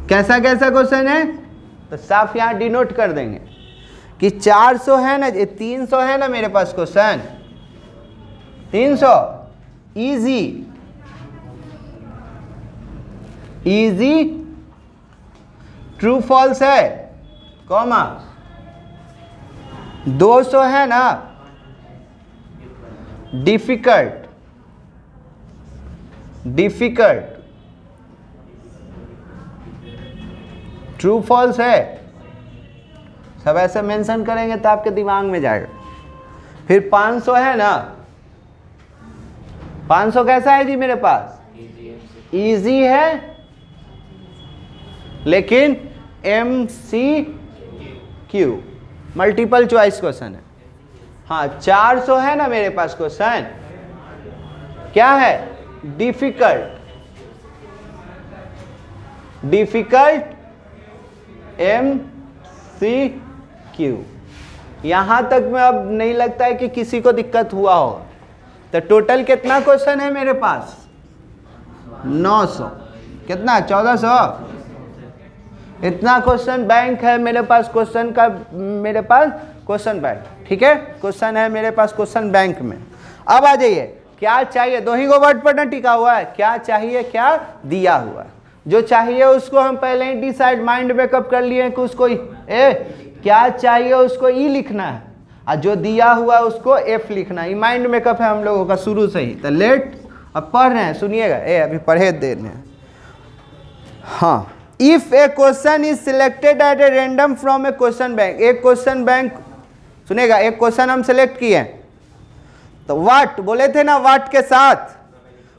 कैसा कैसा क्वेश्चन है तो साफ यहां डिनोट कर देंगे कि 400 है ना, 300 है ना मेरे पास question, 300 easy easy true false है, कॉमा 200 है ना डिफिकल्ट डिफिकल्ट ट्रू फॉल्स है। सब ऐसे मेंशन करेंगे तो आपके दिमाग में जाएगा। फिर 500 है ना, 500 कैसा है जी मेरे पास, इजी है लेकिन MCQ मल्टीपल चॉइस क्वेश्चन है। हाँ 400 है ना मेरे पास क्वेश्चन, क्या है, डिफिकल्ट MCQ। यहां तक में अब नहीं लगता है कि किसी को दिक्कत हुआ होगा। तो टोटल कितना क्वेश्चन है मेरे पास, 900, कितना 1400, इतना क्वेश्चन बैंक है मेरे पास, क्वेश्चन का मेरे पास क्वेश्चन बैंक। ठीक है, क्वेश्चन है मेरे पास क्वेश्चन बैंक में। अब आ जाइए, क्या चाहिए, दो ही को वर्ड पर ना टिका हुआ है, क्या चाहिए, क्या दिया हुआ है। जो चाहिए उसको हम पहले ही डिसाइड माइंड मेकअप कर लिए कि उसको क्या चाहिए उसको ई लिखना है, और जो दिया हुआ उसको एफ लिखना है। माइंड मेकअप है हम लोगों का शुरू से ही। तो लेट, अब पढ़ रहे हैं, सुनिएगा, अभी पढ़े दे रहे हैं। हाँ, if A question is selected eight a random from A question bank, एक क्वेश्चन बैंक, सुनेगा, एक क्वेश्चन हम सिलेक्ट किए तो व्हाट बोले थे ना, व्हाट के साथ,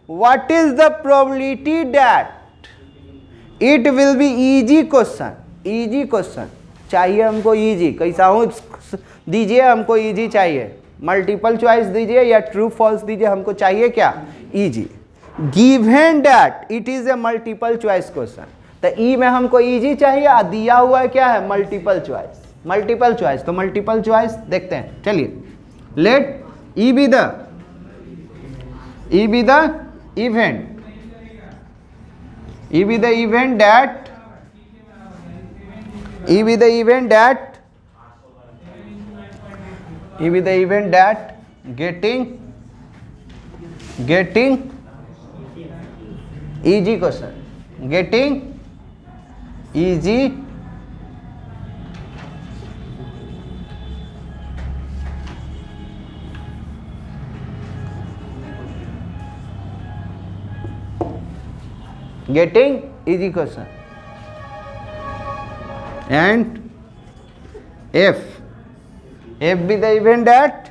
what is the probability that it will be easy question. Easy question चाहिए हमको, इजी कैसा हो दीजिए, हमको इजी चाहिए, मल्टीपल चॉइस दीजिए या ट्रू फॉल्स दीजिए, हमको चाहिए क्या, easy. Given that it is a multiple choice question, तो ई में हमको इजी चाहिए, और दिया हुआ है क्या है, मल्टीपल चॉइस। मल्टीपल चॉइस, तो मल्टीपल चॉइस देखते हैं, चलिए। Let E B the event, E be the event that getting easy question, getting easy question, and F be the event that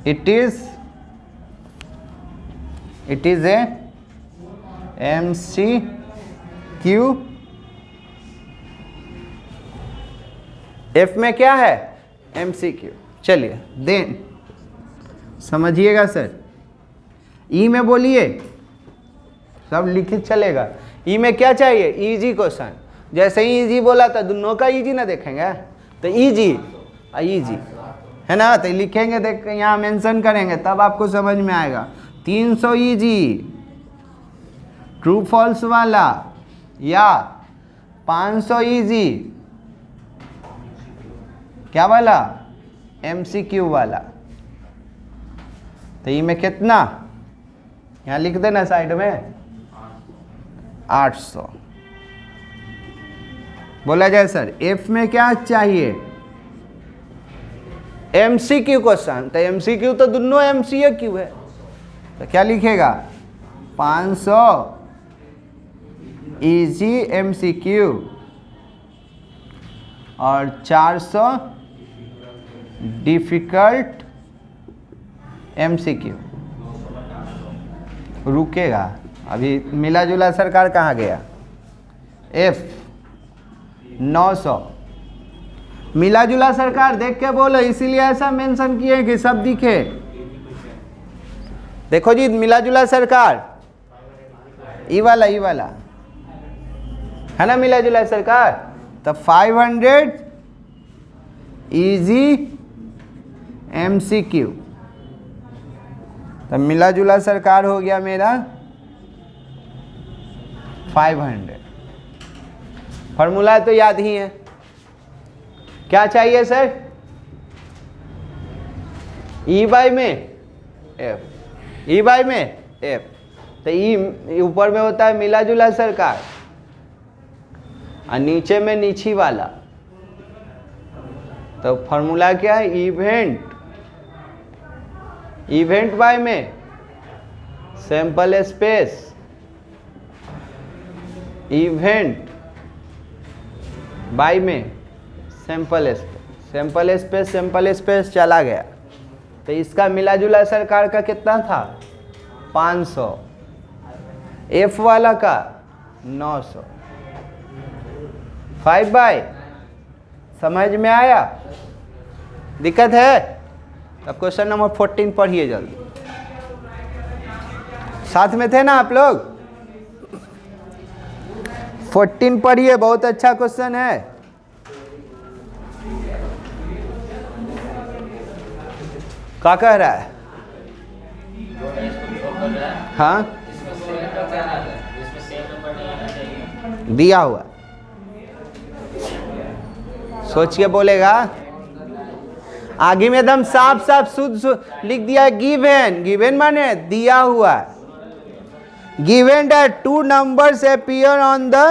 it is a MCQ Q, F में क्या है MCQ। चलिए then समझिएगा sir, ई में बोलिए, सब लिखित चलेगा। ई में क्या चाहिए, इजी क्वेश्चन। जैसे ही इजी बोला था, दोनों का इजी ना देखेंगे, तो इजी इजी है ना, तो लिखेंगे, देख यहाँ मेंशन करेंगे, तब आपको समझ में आएगा। 300 इजी ट्रू फॉल्स वाला, या 500 इजी क्या वाला MCQ वाला। तो ई में कितना, यहाँ लिख देना साइड में 800। बोला जाए सर एफ में क्या चाहिए MCQ क्वेश्चन, तो MCQ तो दोनों MCQ है, तो क्या लिखेगा 500 इजी MCQ और 400 डिफिकल्ट MCQ। रुकेगा अभी, मिला जुला सरकार कहाँ गया, F 900। मिला जुला सरकार देख के बोलो, इसीलिए ऐसा मेंशन किए कि सब दिखे। देखो जी मिला जुला सरकार, ई वाला है ना मिला जुला सरकार, तो 500 इजी MCQ। तो मिला जुला सरकार हो गया मेरा 500। फॉर्मूला तो याद ही है, क्या चाहिए सर, ई बाई में एफ, ई बाई में एफ। तो ई ऊपर में होता है मिला जुला सरकार, और नीचे में नीची वाला। तो फॉर्मूला क्या है, इवेंट बाय में सैंपल स्पेस, इवेंट बाय में सैंपल स्पेस चला गया। तो इसका मिला जुला सरकार का कितना था 500, एफ वाला का 900। 5 बाय, समझ में आया, दिक्कत है? अब क्वेश्चन नंबर 14 पढ़िए जल्दी, साथ में थे ना आप लोग। 14 पढ़िए, बहुत अच्छा क्वेश्चन है। क्या कह रहा है, हाँ दिया हुआ, सोच के बोलेगा। आगे में एकदम साफ साफ शुद्ध लिख दिया है, गिवन माने दिया हुआ। Given that 2 numbers appear on the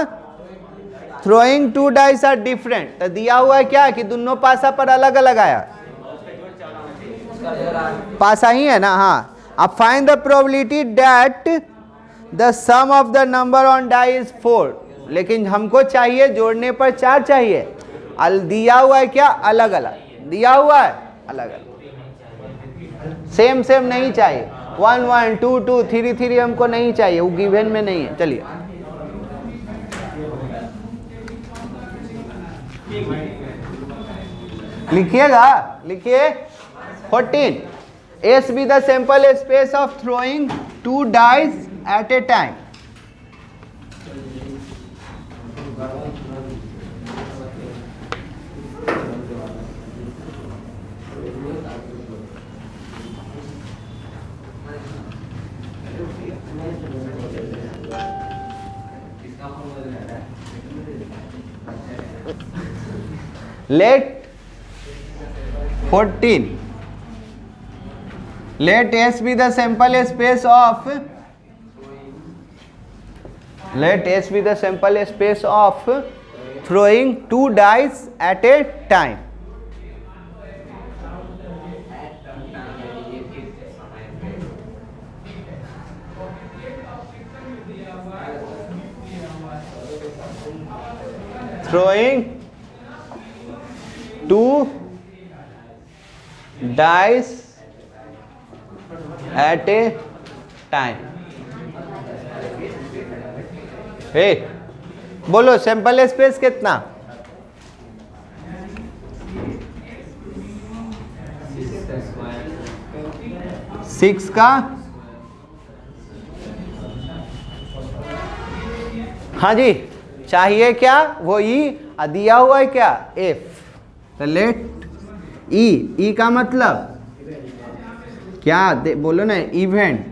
throwing 2 dice are different। तो दिया हुआ है क्या कि दोनों पासा पर अलग अलग आया, पासा ही है ना, हाँ। अब find the probability that the sum of the number on die is 4। लेकिन हमको चाहिए जोड़ने पर 4 चाहिए, दिया हुआ है क्या अलग अलग, दिया हुआ है अलग अलग, सेम नहीं चाहिए। 1 1 2 2 3 3 हमको नहीं चाहिए, वो गिवन में नहीं है। चलिए लिखिएगा, लिखिए 14 S be the sample space of throwing 2 dice at a time। Let 14 let S be the sample space of, let S be the sample space of throwing 2 dice at a time। Throwing 2 dice at a time। हे बोलो sample space कितना? 6 का, हाँ जी, चाहिए क्या? वो ई, दिया हुआ है क्या? एफ। तो लेट ई का मतलब क्या? बोलो ना, event.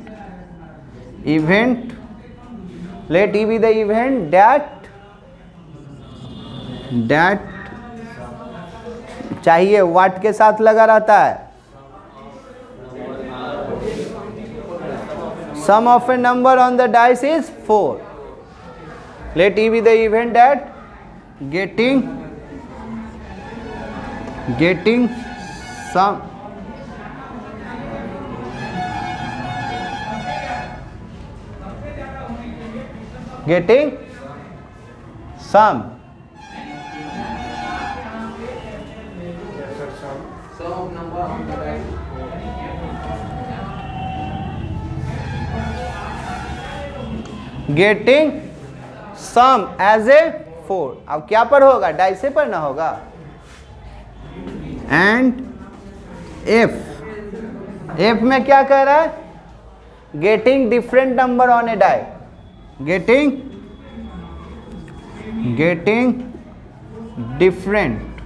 Let E B the event that चाहिए व्हाट के साथ लगा रहता है? Sum of a number on the dice is 4. Let E be the event that getting some Sum of number on the right. getting sum as a 4. अब क्या पर होगा? डाइसे पर ना होगा. एंड एफ में क्या कह रहा है? Getting different number on a die. Getting different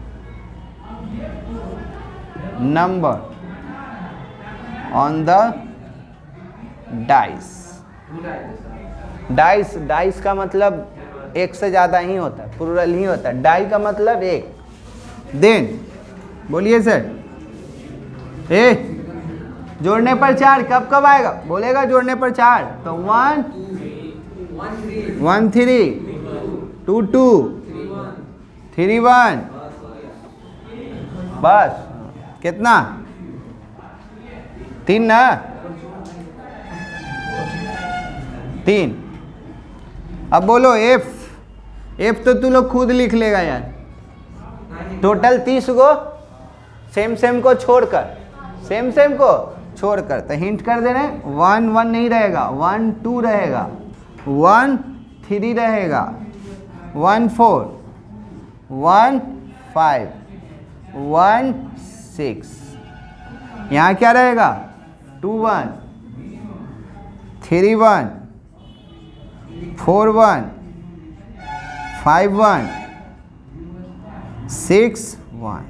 number on the dice. Dice का मतलब एक से ज्यादा ही होता है, प्लूरल ही होता है. डाई का मतलब एक. देन बोलिए सर, जोड़ने पर 4 कब आएगा? बोलेगा जोड़ने पर 4. तो 1 3 2 2 3 1. बस कितना? 3 ना? 3. अब बोलो एफ तो तू लोग खुद लिख लेगा यार. टोटल 30 को सेम को छोड़कर तो हिंट कर दे रहे हैं. 1 1 नहीं रहेगा, 1 2 रहेगा, 1 3 रहेगा, 1 4 1 5 1 6. यहाँ क्या रहेगा? 2 1 3 1 4 1 5 1 6 1.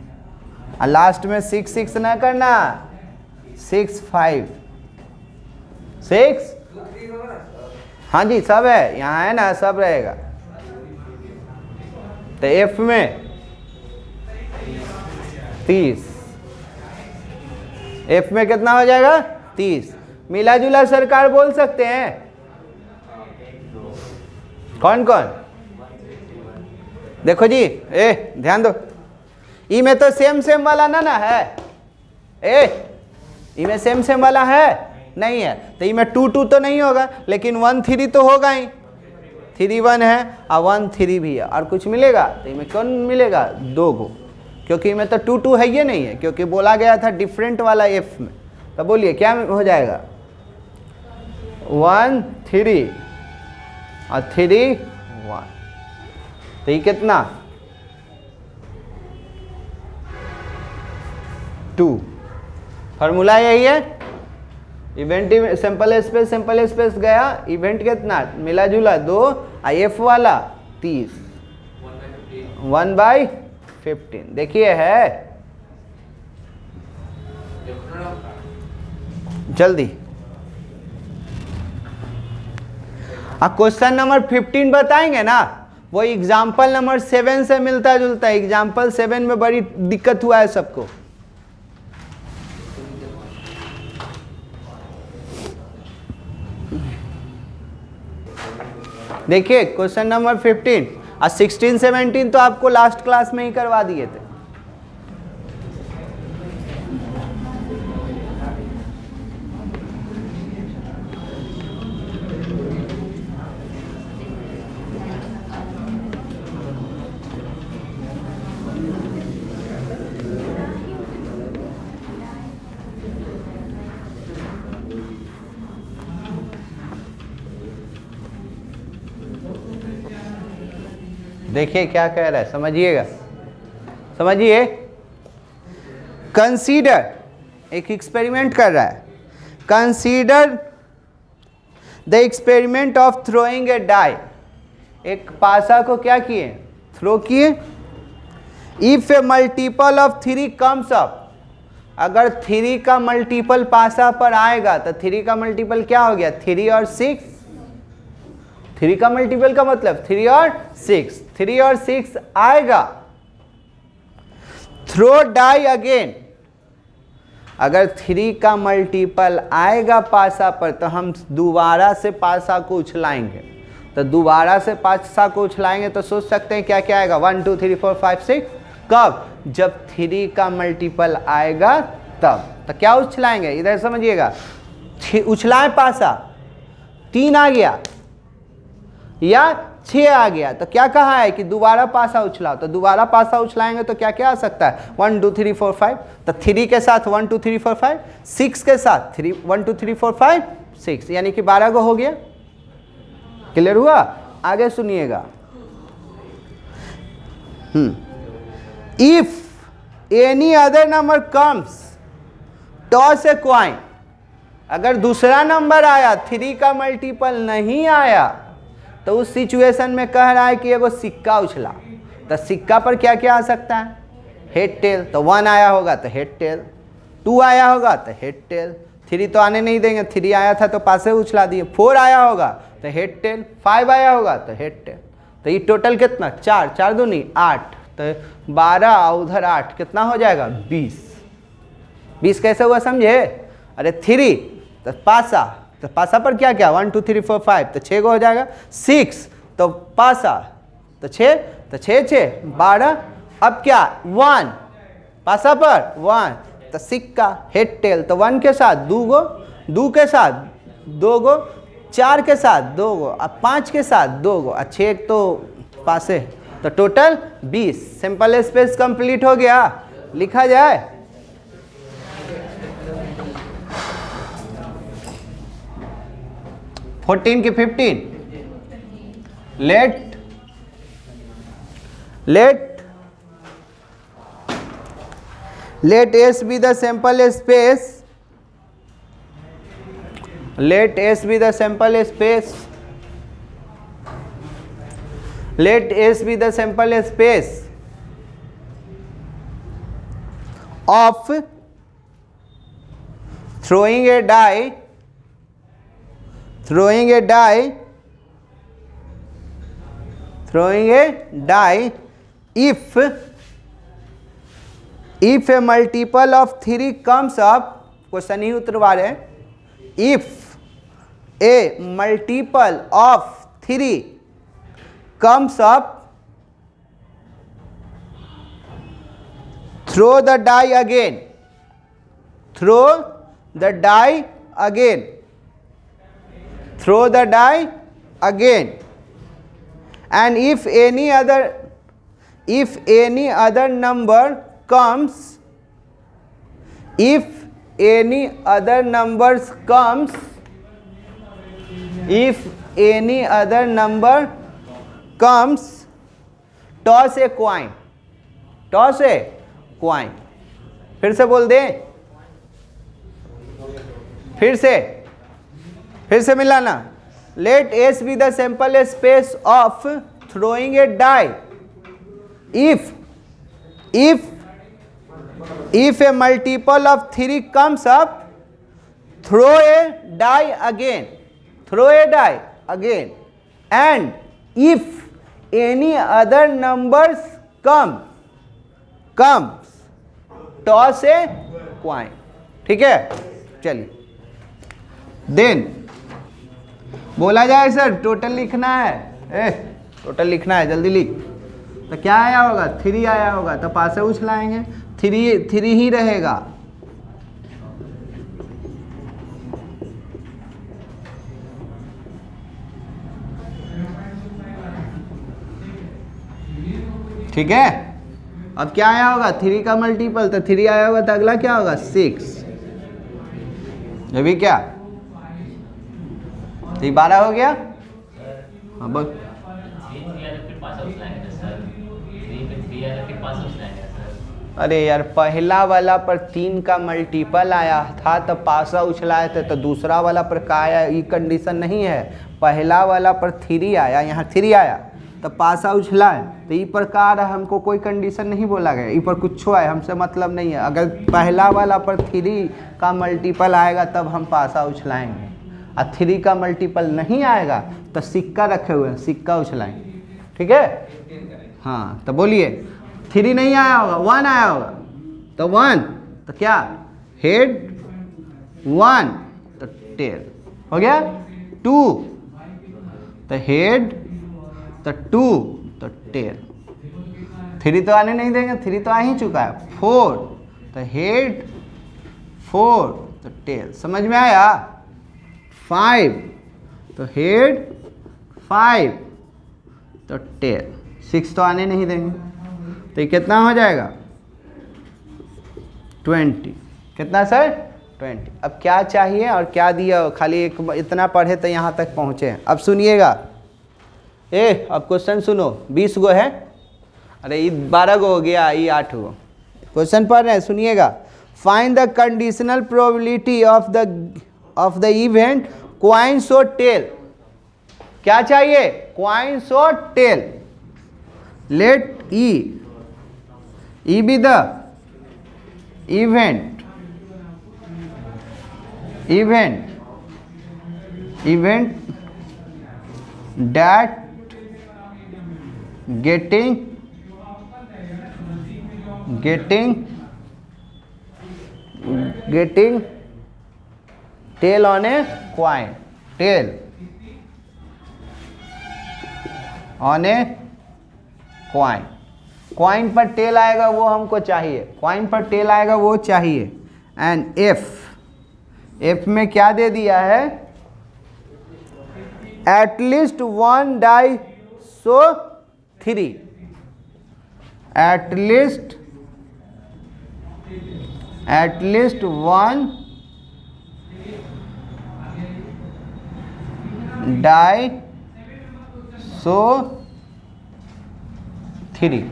और लास्ट में 6 6 ना करना. 6 5 6. हाँ जी सब है, यहाँ है ना, सब रहेगा. तो एफ में 30. एफ में कितना हो जाएगा? 30. मिला जुला सरकार बोल सकते हैं? कौन देखो जी, ध्यान दो. ई में तो सेम वाला ना है. ई में सेम वाला है नहीं है, तो ई में 2 2 तो नहीं होगा, लेकिन 1 3 तो होगा ही. 3 1 है और 1 3 भी है. और कुछ मिलेगा? तो ई में कौन मिलेगा? 2 गो, क्योंकि ई में तो 2 2 है ये नहीं है, क्योंकि बोला गया था डिफरेंट वाला एफ में. तो बोलिए क्या हो जाएगा? 1 3 और 3 1. तो ये कितना? 2. फॉर्मूला यही है. इवेंट सिंपल स्पेस गया. इवेंट कितना? मिला जुला 2 और एफ वाला 30. 1/15. देखिए है जल्दी. अब क्वेश्चन नंबर 15 बताएंगे ना, वो एग्जाम्पल नंबर 7 से मिलता जुलता है. एग्जाम्पल 7 में बड़ी दिक्कत हुआ है सबको. देखिए क्वेश्चन नंबर 15 और 16 17 तो आपको लास्ट क्लास में ही करवा दिए थे. देखिए क्या कह रहा है, समझिएगा, समझिए। कंसीडर, एक एक्सपेरिमेंट कर रहा है। Consider the experiment of throwing a die. एक पासा को क्या किए, थ्रो किए। If a multiple of 3 comes up, अगर 3 का मल्टीपल पासा पर आएगा तो 3 का मल्टीपल क्या हो गया, 3 और 6। 3 का मल्टीपल का मतलब 3 और 6, 3 और 6 आएगा। थ्रो डाई अगेन, अगर 3 का मल्टीपल आएगा पासा पर तो हम दोबारा से पासा को उछलाएंगे। तो दोबारा से पासा को उछलाएंगे तो सोच सकते हैं क्या क्या आएगा, 1 2 3 4 5 6। कब, जब 3 का मल्टीपल आएगा तब। तो क्या उछलाएंगे, इधर समझिएगा। उछलाएं पासा, 3 आ गया या 6 आ गया, तो क्या कहा है कि दोबारा पासा उछलाओ। तो दोबारा पासा उछलाएंगे तो क्या क्या आ सकता है, 1 2 3 4 5। तो 3 के साथ 1 2 3 4 5, 6 के साथ 3 1 2 3 4 5 6, यानी कि 12 को हो गया। क्लियर हुआ, आगे सुनिएगा। If any other number comes, toss A coin. अगर दूसरा नंबर आया, 3 का मल्टीपल नहीं आया, तो उस सिचुएशन में कह रहा है कि एगो सिक्का उछला। तो सिक्का पर क्या क्या आ सकता है, हेड टेल। तो 1 आया होगा तो हेड टेल, 2 आया होगा तो हेड टेल, 3 तो आने नहीं देंगे, 3 आया था तो पासे उछला दिए। 4 आया होगा तो हेड टेल, 5 आया होगा तो हेड टेल। तो ये टोटल कितना, 4 4 दूनी 8, तो 12 उधर 8, कितना हो जाएगा 20। 20 कैसे हुआ समझे, अरे 3 तो पासा, तो पासा पर क्या क्या 1 2 3 4 5, तो 6 को हो जाएगा। 6 तो पासा, तो 6 तो 6 6 12। अब क्या 1 पासा पर 1, तो सिक्का हेड टेल, तो 1 के साथ 2 गो, 2 के साथ 2 गो, 4 के साथ 2 गो, अब 5 के साथ 2 गो, 6 तो पासे, तो टोटल 20। सिंपल स्पेस कंप्लीट हो गया। लिखा जाए, फोर्टीन की 15, late S be the sample space, let S be the sample space, let S be the sample space of throwing a die if a multiple of 3 comes up, question ही उतरवा रहे हैं। if a multiple of 3 comes up, throw the die again, throw the die again, throw the die again, and if any other number comes, if any other numbers comes, if any other number comes, toss a coin, toss a coin। फिर से बोल दे, फिर से मिलाना। let S be the sample space of throwing a die if a multiple of 3 comes up, throw a die again, and if any other numbers comes, toss a coin। ठीक है, चलिए। Then बोला जाए सर टोटल लिखना है, total लिखना है, जल्दी लिख। तो क्या आया होगा, 3 आया होगा, तो पासे उछलाएंगे, 3 ही रहेगा। ठीक है, अब क्या आया होगा, 3 का मल्टीपल, तो 3 आया होगा, तो अगला क्या होगा 6। ये भी क्या, तो 12 हो गया। हाँ बस, अरे यार पहला वाला पर 3 का मल्टीपल आया था तो पासा उछलाए थे, तो दूसरा वाला पर का आया, ये कंडीशन नहीं है। पहला वाला पर 3 आया, यहाँ 3 आया तो पासा उछलाए, तो ये पर का आ रहा है, हमको कोई कंडीशन नहीं बोला गया, ये पर कुछ आए हमसे मतलब नहीं है। अगर पहला वाला पर 3 का मल्टीपल आएगा तब हम पासा उछलाएंगे, और 3 का मल्टीपल नहीं आएगा तो सिक्का रखे हुए हैं, सिक्का उछलाएंगे। ठीक है, हाँ तो बोलिए 3 नहीं आया होगा, 1 आया होगा, तो 1 तो क्या हेड, 1 तो टेल हो गया, 2 तो हेड, तो 2 तो टेल। 3 तो आने नहीं देंगे, 3 तो आ ही चुका है। 4 तो हेड, 4 तो टेल, समझ में आया। 5 तो हेड, 5 तो टेल। 6 तो आने नहीं देंगे, तो ये कितना हो जाएगा 20। कितना सर 20। अब क्या चाहिए और क्या दिया, खाली एक इतना पढ़े तो यहाँ तक पहुँचे। अब सुनिएगा, अब क्वेश्चन सुनो। 20 गो है, अरे ये 12 गो हो गया, ये 8 गो क्वेश्चन पढ़ रहे हैं, सुनिएगा। Find the conditional probability of the event coin shows tail. क्या चाहिए, coin shows tail. Let E be the event that getting tail on a coin, tail on a coin। Coin पर टेल आएगा वो हमको चाहिए, कॉइन पर tell आएगा वो चाहिए। एंड एफ में क्या दे दिया है, at least 1 die shows 3, at least 1 die shows 3।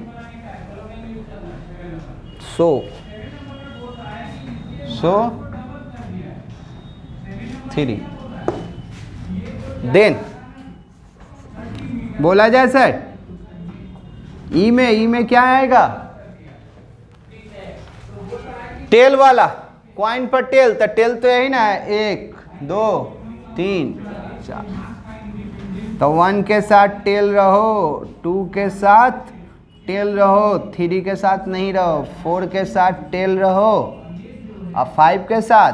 Shows 3 then बोला जाए सर, ई में क्या आएगा, टेल वाला, कॉइन पर टेल, तो टेल तो यही ना है, 1 2 3 4। तो 1 के साथ टेल रहो, 2 के साथ टेल रहो, 3 के साथ नहीं रहो, 4 के साथ टेल रहो, और 5 के साथ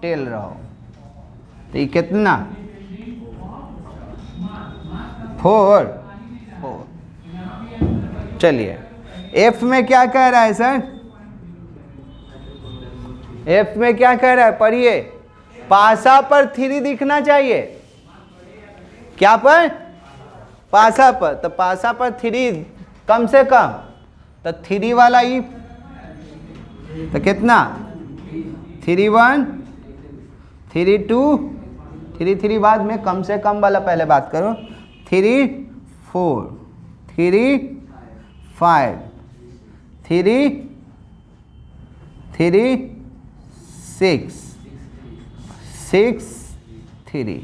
टेल रहो। तो ये कितना 4। चलिए एफ में क्या कह रहा है सर, एफ में क्या कह रहा है पढ़िए। पासा पर 3 दिखना चाहिए, क्या पर, पासा पर। तो पासा पर 3 कम से कम, तो 3 वाला ई, तो कितना 3 1 3 2 3 बाद में कम से कम वाला पहले बात करो। 3 4 3 5 3 6 6 3,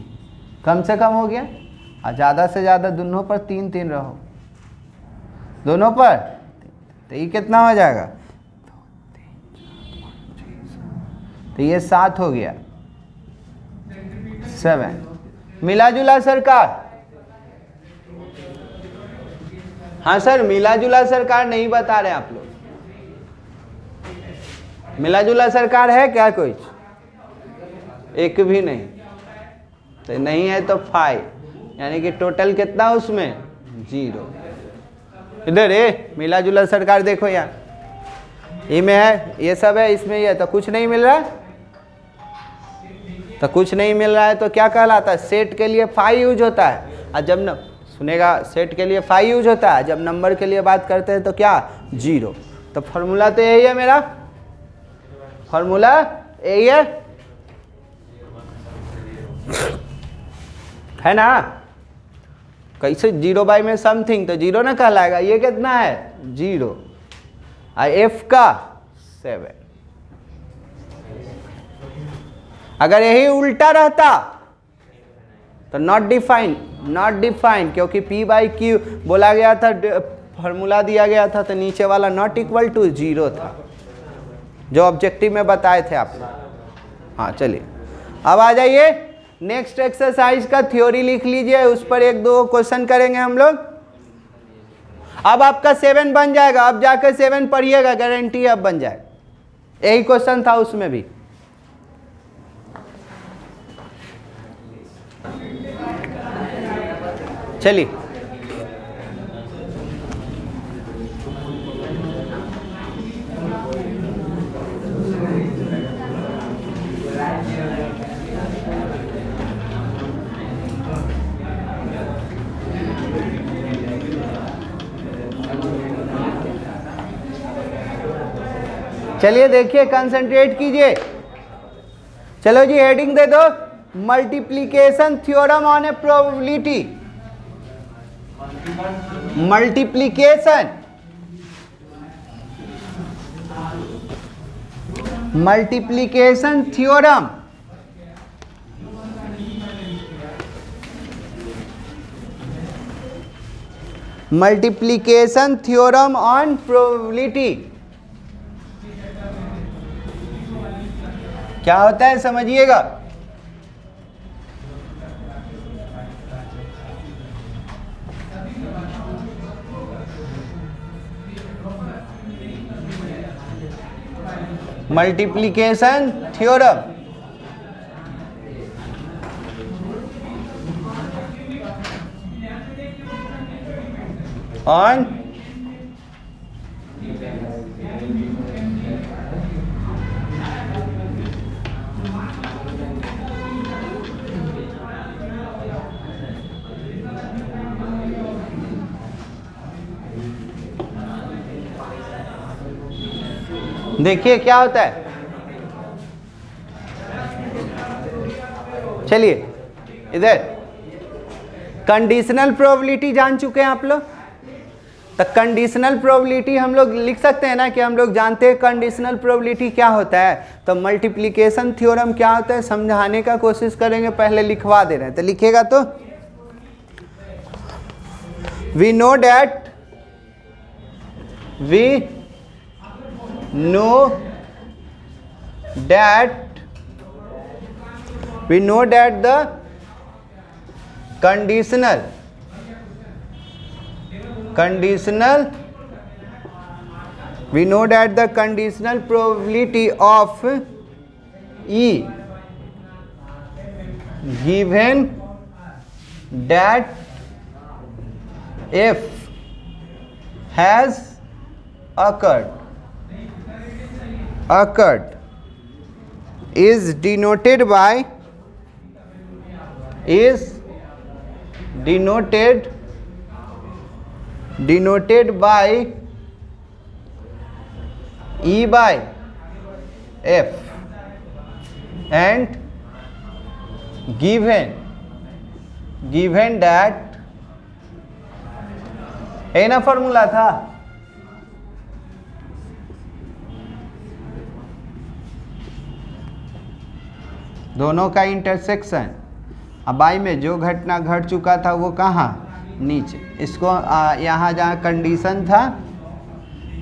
कम से कम हो गया। और ज़्यादा से ज़्यादा दोनों पर 3 3 रहो, दोनों पर, तो ये कितना हो जाएगा, तो ये 7 हो गया, 7। मिला जुला सरकार, हाँ सर मिला जुला सरकार नहीं बता रहे आप लोग, मिला जुला सरकार है क्या कोई, एक भी नहीं, तो नहीं है तो 5, यानी कि टोटल कितना उसमें 0। इधर मिला जुला सरकार देखो यहाँ, ये में है, ये सब है, इसमें ये है, तो कुछ नहीं मिल रहा है, तो कुछ नहीं मिल रहा है तो क्या कहलाता है, सेट के लिए 5 यूज होता है। और जब न सुनेगा सेट के लिए 5 यूज होता है, जब नंबर के लिए बात करते हैं तो क्या 0। तो फॉर्मूला तो यही है, मेरा फॉर्मूला यही है ना। कैसे 0 बाई में समथिंग, तो 0 ना कहलाएगा, ये कितना है 0, और एफ का 7। अगर यही उल्टा रहता तो नॉट डिफाइन, क्योंकि P बाई क्यू बोला गया था, फॉर्मूला दिया गया था, तो नीचे वाला नॉट इक्वल टू 0 था, जो ऑब्जेक्टिव में बताए थे आप लोग। हाँ चलिए अब आ जाइए नेक्स्ट एक्सरसाइज का थ्योरी लिख लीजिए, उस पर 1-2 क्वेश्चन करेंगे हम लोग। अब आपका 7 बन जाएगा, अब जाकर 7 पढ़िएगा, गारंटी अब बन जाएगा। यही क्वेश्चन था उसमें भी। चलिए चलिए देखिए, कंसंट्रेट कीजिए। चलो जी हेडिंग दे दो, multiplication theorem on A probability. Multiplication theorem on probability क्या होता है समझिएगा। मल्टीप्लिकेशन थ्योरम ऑन देखिए क्या होता है। चलिए इधर कंडीशनल प्रोबेबिलिटी जान चुके हैं आप लोग, तो कंडीशनल प्रोबेबिलिटी हम लोग लिख सकते हैं ना, कि हम लोग जानते हैं कंडीशनल प्रोबेबिलिटी क्या होता है। तो मल्टीप्लिकेशन थ्योरम क्या होता है समझाने का कोशिश करेंगे, पहले लिखवा दे रहे हैं, तो लिखिएगा। तो we know that the conditional probability of E given that F has occurred is denoted by E by F and given that ये ना फॉर्मूला था, दोनों का इंटरसेक्शन। अब आई में जो घटना घट चुका था वो कहाँ, नीचे। इसको यहाँ जहाँ कंडीशन था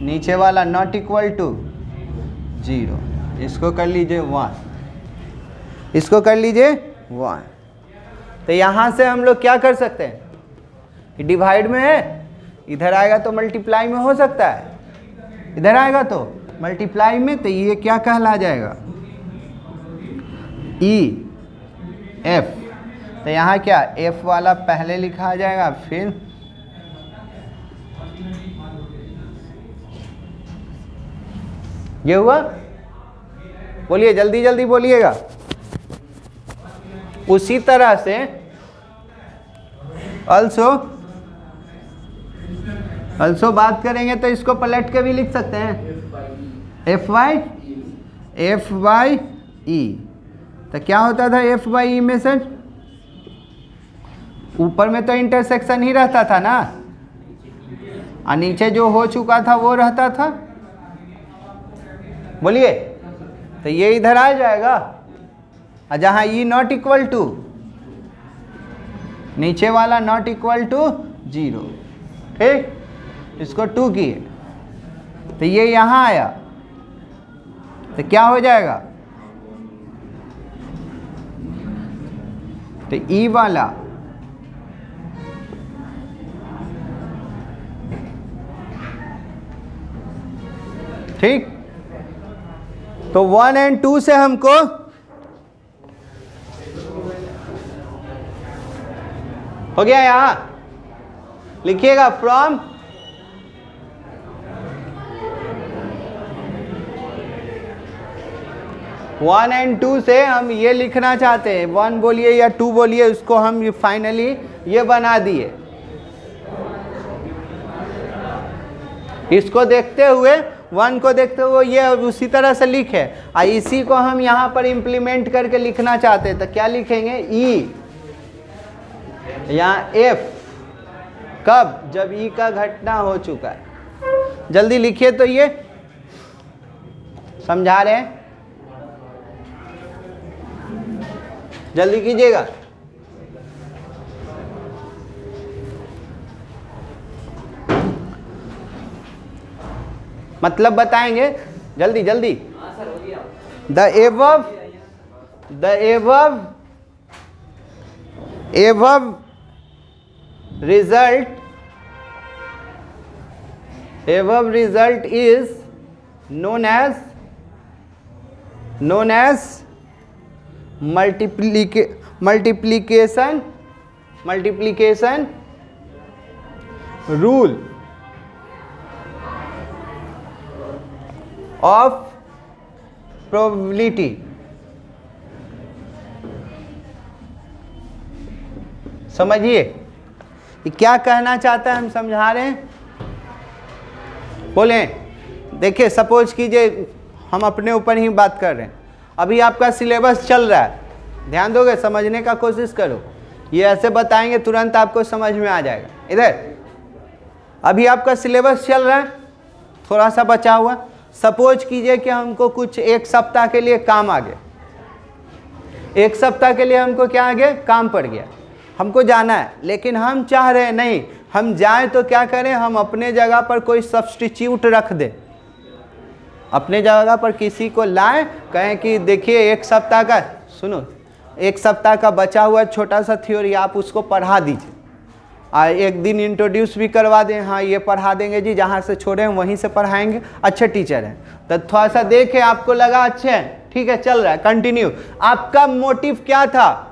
नीचे वाला नॉट इक्वल टू 0, इसको कर लीजिए 1, इसको कर लीजिए 1। तो यहाँ से हम लोग क्या कर सकते हैं, डिवाइड में है, इधर आएगा तो मल्टीप्लाई में हो सकता है, इधर आएगा तो मल्टीप्लाई में, तो ये क्या कहला जाएगा ई एफ। तो यहाँ क्या एफ वाला पहले लिखा जाएगा, फिर ये हुआ। बोलिए जल्दी जल्दी बोलिएगा। उसी तरह से अल्सो बात करेंगे तो इसको पलट के भी लिख सकते हैं, एफ बाई ई। तो क्या होता था एफ बाई ई में सर, ऊपर में तो इंटरसेक्शन ही रहता था ना, और नीचे जो हो चुका था वो रहता था बोलिए, तो ये इधर आ जाएगा, और जहाँ ई नॉट इक्वल टू, नीचे वाला नॉट इक्वल टू 0, ठीक, इसको 2 किए, तो ये यहाँ आया, तो क्या हो जाएगा, तो ई वाला ठीक, तो 1 और 2 से हमको हो गया, यहां लिखिएगा फ्रॉम वन एंड 2 से हम ये लिखना चाहते हैं, 1 बोलिए या 2 बोलिए, उसको हम फाइनली ये बना दिए। इसको देखते हुए 1 को देखते हुए ये उसी तरह से लिखे, और इसी को हम यहाँ पर इम्प्लीमेंट करके लिखना चाहते हैं, तो क्या लिखेंगे, ई या एफ, कब, जब ई का घटना हो चुका है। जल्दी लिखिए, तो ये समझा रहे हैं, जल्दी कीजिएगा। मतलब बताएंगे, जल्दी जल्दी। The above result is known as multiplication rule of probability। समझिए ये क्या कहना चाहता है, हम समझा रहे हैं, बोलें। देखिए, सपोज कीजिए हम अपने ऊपर ही बात कर रहे हैं, अभी आपका सिलेबस चल रहा है, ध्यान दोगे, समझने का कोशिश करो, ये ऐसे बताएंगे तुरंत आपको समझ में आ जाएगा। इधर अभी आपका सिलेबस चल रहा है, थोड़ा सा बचा हुआ, सपोज कीजिए कि हमको कुछ 1 सप्ताह के लिए काम आ गया, 1 सप्ताह के लिए हमको क्या आ गया, काम पड़ गया, हमको जाना है, लेकिन हम चाह रहे हैं नहीं हम जाएं, तो क्या करें, हम अपने जगह पर कोई सब्स्टिट्यूट रख दें, अपने जगह पर किसी को लाएं, कहें कि देखिए 1 सप्ताह का, सुनो, 1 सप्ताह का बचा हुआ छोटा सा थ्योरी आप उसको पढ़ा दीजिए, और एक दिन इंट्रोड्यूस भी करवा दें, हाँ ये पढ़ा देंगे जी, जहाँ से छोड़े हैं वहीं से पढ़ाएंगे, अच्छे टीचर हैं, तो थोड़ा सा देखे, आपको लगा अच्छे हैं, ठीक है, चल रहा है, कंटिन्यू। आपका मोटिव क्या था,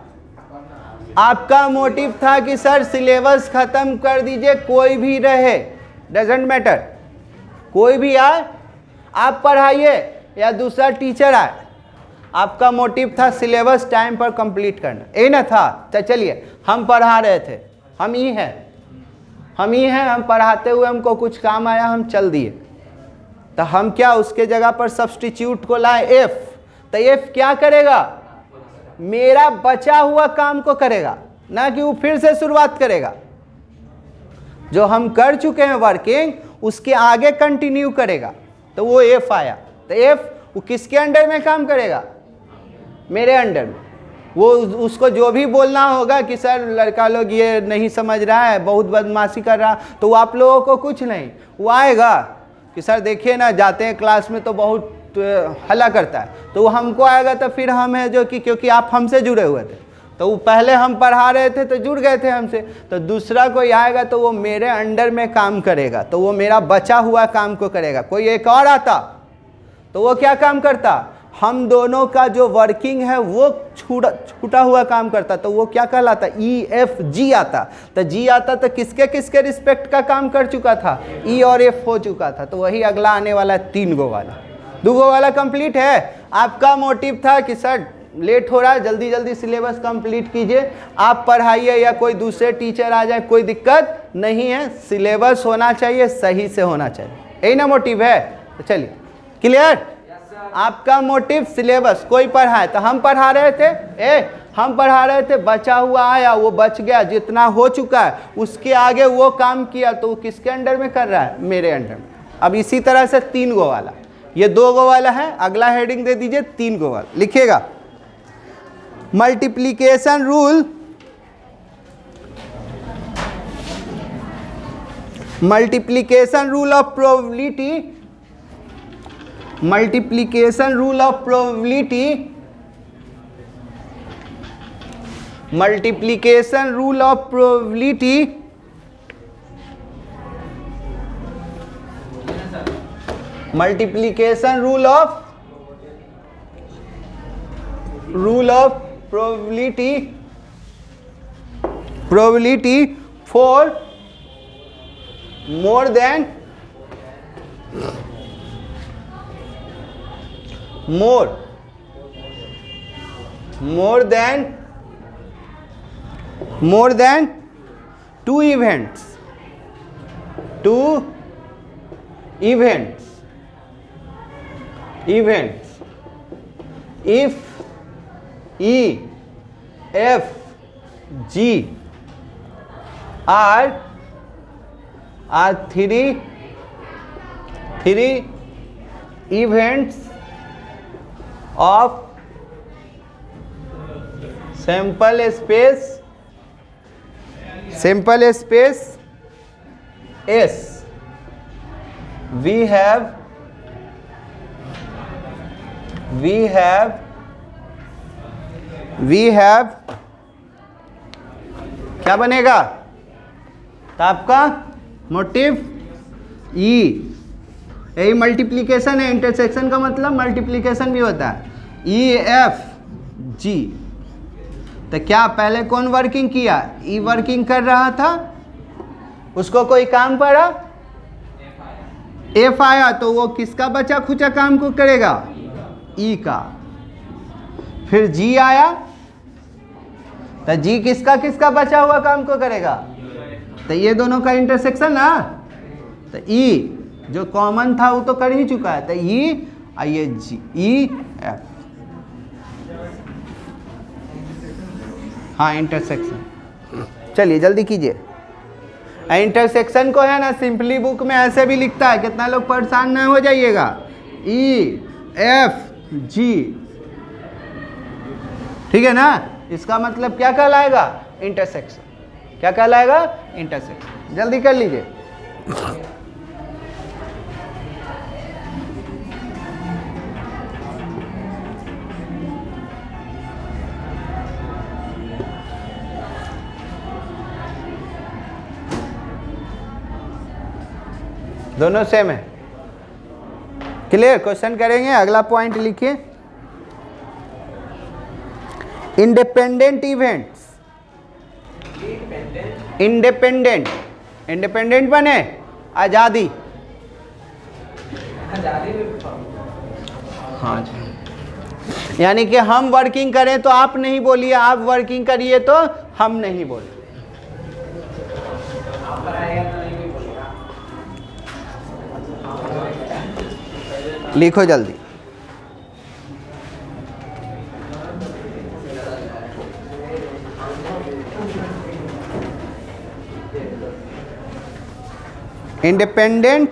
आपका मोटिव था कि सर सिलेबस खत्म कर दीजिए, कोई भी रहे, डजेंट मैटर, कोई भी आए आप पढ़ाइए या दूसरा टीचर आए, आपका मोटिव था सिलेबस टाइम पर कंप्लीट करना, यही ना था। तो चलिए, हम पढ़ा रहे थे, हम ही हैं, हम पढ़ाते हुए हमको कुछ काम आया, हम चल दिए, तो हम क्या उसके जगह पर सब्स्टिट्यूट को लाए, एफ, तो एफ क्या करेगा, मेरा बचा हुआ काम को करेगा, ना कि वो फिर से शुरुआत करेगा, जो हम कर चुके हैं वर्किंग उसके आगे कंटिन्यू करेगा, तो वो एफ आया, तो एफ वो किसके अंडर में काम करेगा, मेरे अंडर में। वो उसको जो भी बोलना होगा कि सर लड़का लोग ये नहीं समझ रहा है, बहुत बदमाशी कर रहा, तो वो आप लोगों को कुछ नहीं, वो आएगा कि सर देखिए ना, जाते हैं क्लास में तो बहुत हल्ला करता है, तो वो हमको आएगा, तो फिर हम है जो कि क्योंकि आप हमसे जुड़े हुए थे, तो वो पहले हम पढ़ा रहे थे तो जुड़ गए थे हमसे, तो दूसरा कोई आएगा तो वो मेरे अंडर में काम करेगा, तो वो मेरा बचा हुआ काम को करेगा। कोई एक और आता तो वो क्या काम करता, हम दोनों का जो वर्किंग है वो छूटा हुआ काम करता, तो वो क्या कहलाता, ई एफ जी आता, तो जी आता तो किसके किसके रिस्पेक्ट का काम कर चुका था, ई और एफ हो चुका था, तो वही अगला आने वाला है 3 गो वाला, 2 गो वाला कंप्लीट है। आपका मोटिव था कि सर लेट हो रहा है, जल्दी जल्दी सिलेबस कंप्लीट कीजिए, आप पढ़ाइए या कोई दूसरे टीचर आ जाए, कोई दिक्कत नहीं है, सिलेबस होना चाहिए, सही से होना चाहिए, यही ना मोटिव है। तो चलिए, क्लियर, आपका मोटिव सिलेबस, कोई पढ़ाए, तो हम पढ़ा रहे थे, हम पढ़ा रहे थे, बचा हुआ आया, वो बच गया, जितना हो चुका है उसके आगे वो काम किया, तो वो किसके अंडर में कर रहा है, मेरे अंडर में। अब इसी तरह से 3 गो वाला, ये 2 गो वाला है, अगला हेडिंग दे दीजिए 3 गो वाला, लिखिएगा multiplication rule, multiplication rule of probability, multiplication rule of probability, multiplication rule of probability, multiplication rule of probability for more than two events if E, F, G are three events of sample space S, we have क्या बनेगा? तो आपका motive ई, यही multiplication है, intersection का मतलब multiplication भी होता है, ई एफ जी। तो क्या पहले कौन वर्किंग किया? ई वर्किंग कर रहा था, उसको कोई काम पड़ा, एफ आया, तो वो किसका बचा खुचा काम को करेगा? ई का। फिर जी आया, तो जी किसका किसका बचा हुआ काम को करेगा? तो ये दोनों का इंटरसेक्शन ना, तो ई जो कॉमन था वो तो कर ही चुका है, तो ई आइए जी, ई एफ, हाँ इंटरसेक्शन। चलिए जल्दी कीजिए। इंटरसेक्शन को है ना सिंपली बुक में ऐसे भी लिखता है, कितना लोग परेशान ना हो जाइएगा, ई एफ जी, ठीक है ना। इसका मतलब क्या कहलाएगा? इंटरसेक्शन। क्या कहलाएगा? इंटरसेक्शन। जल्दी कर लीजिए। दोनों सेम है, क्लियर? क्वेश्चन करेंगे, अगला पॉइंट लिखिए। इंडिपेंडेंट इवेंट्स, इंडिपेंडेंट बने आज़ादी, हाँ जी, यानी कि हम वर्किंग करें तो आप नहीं बोलिए, आप वर्किंग करिए तो हम नहीं बोले। लिखो जल्दी। इंडिपेंडेंट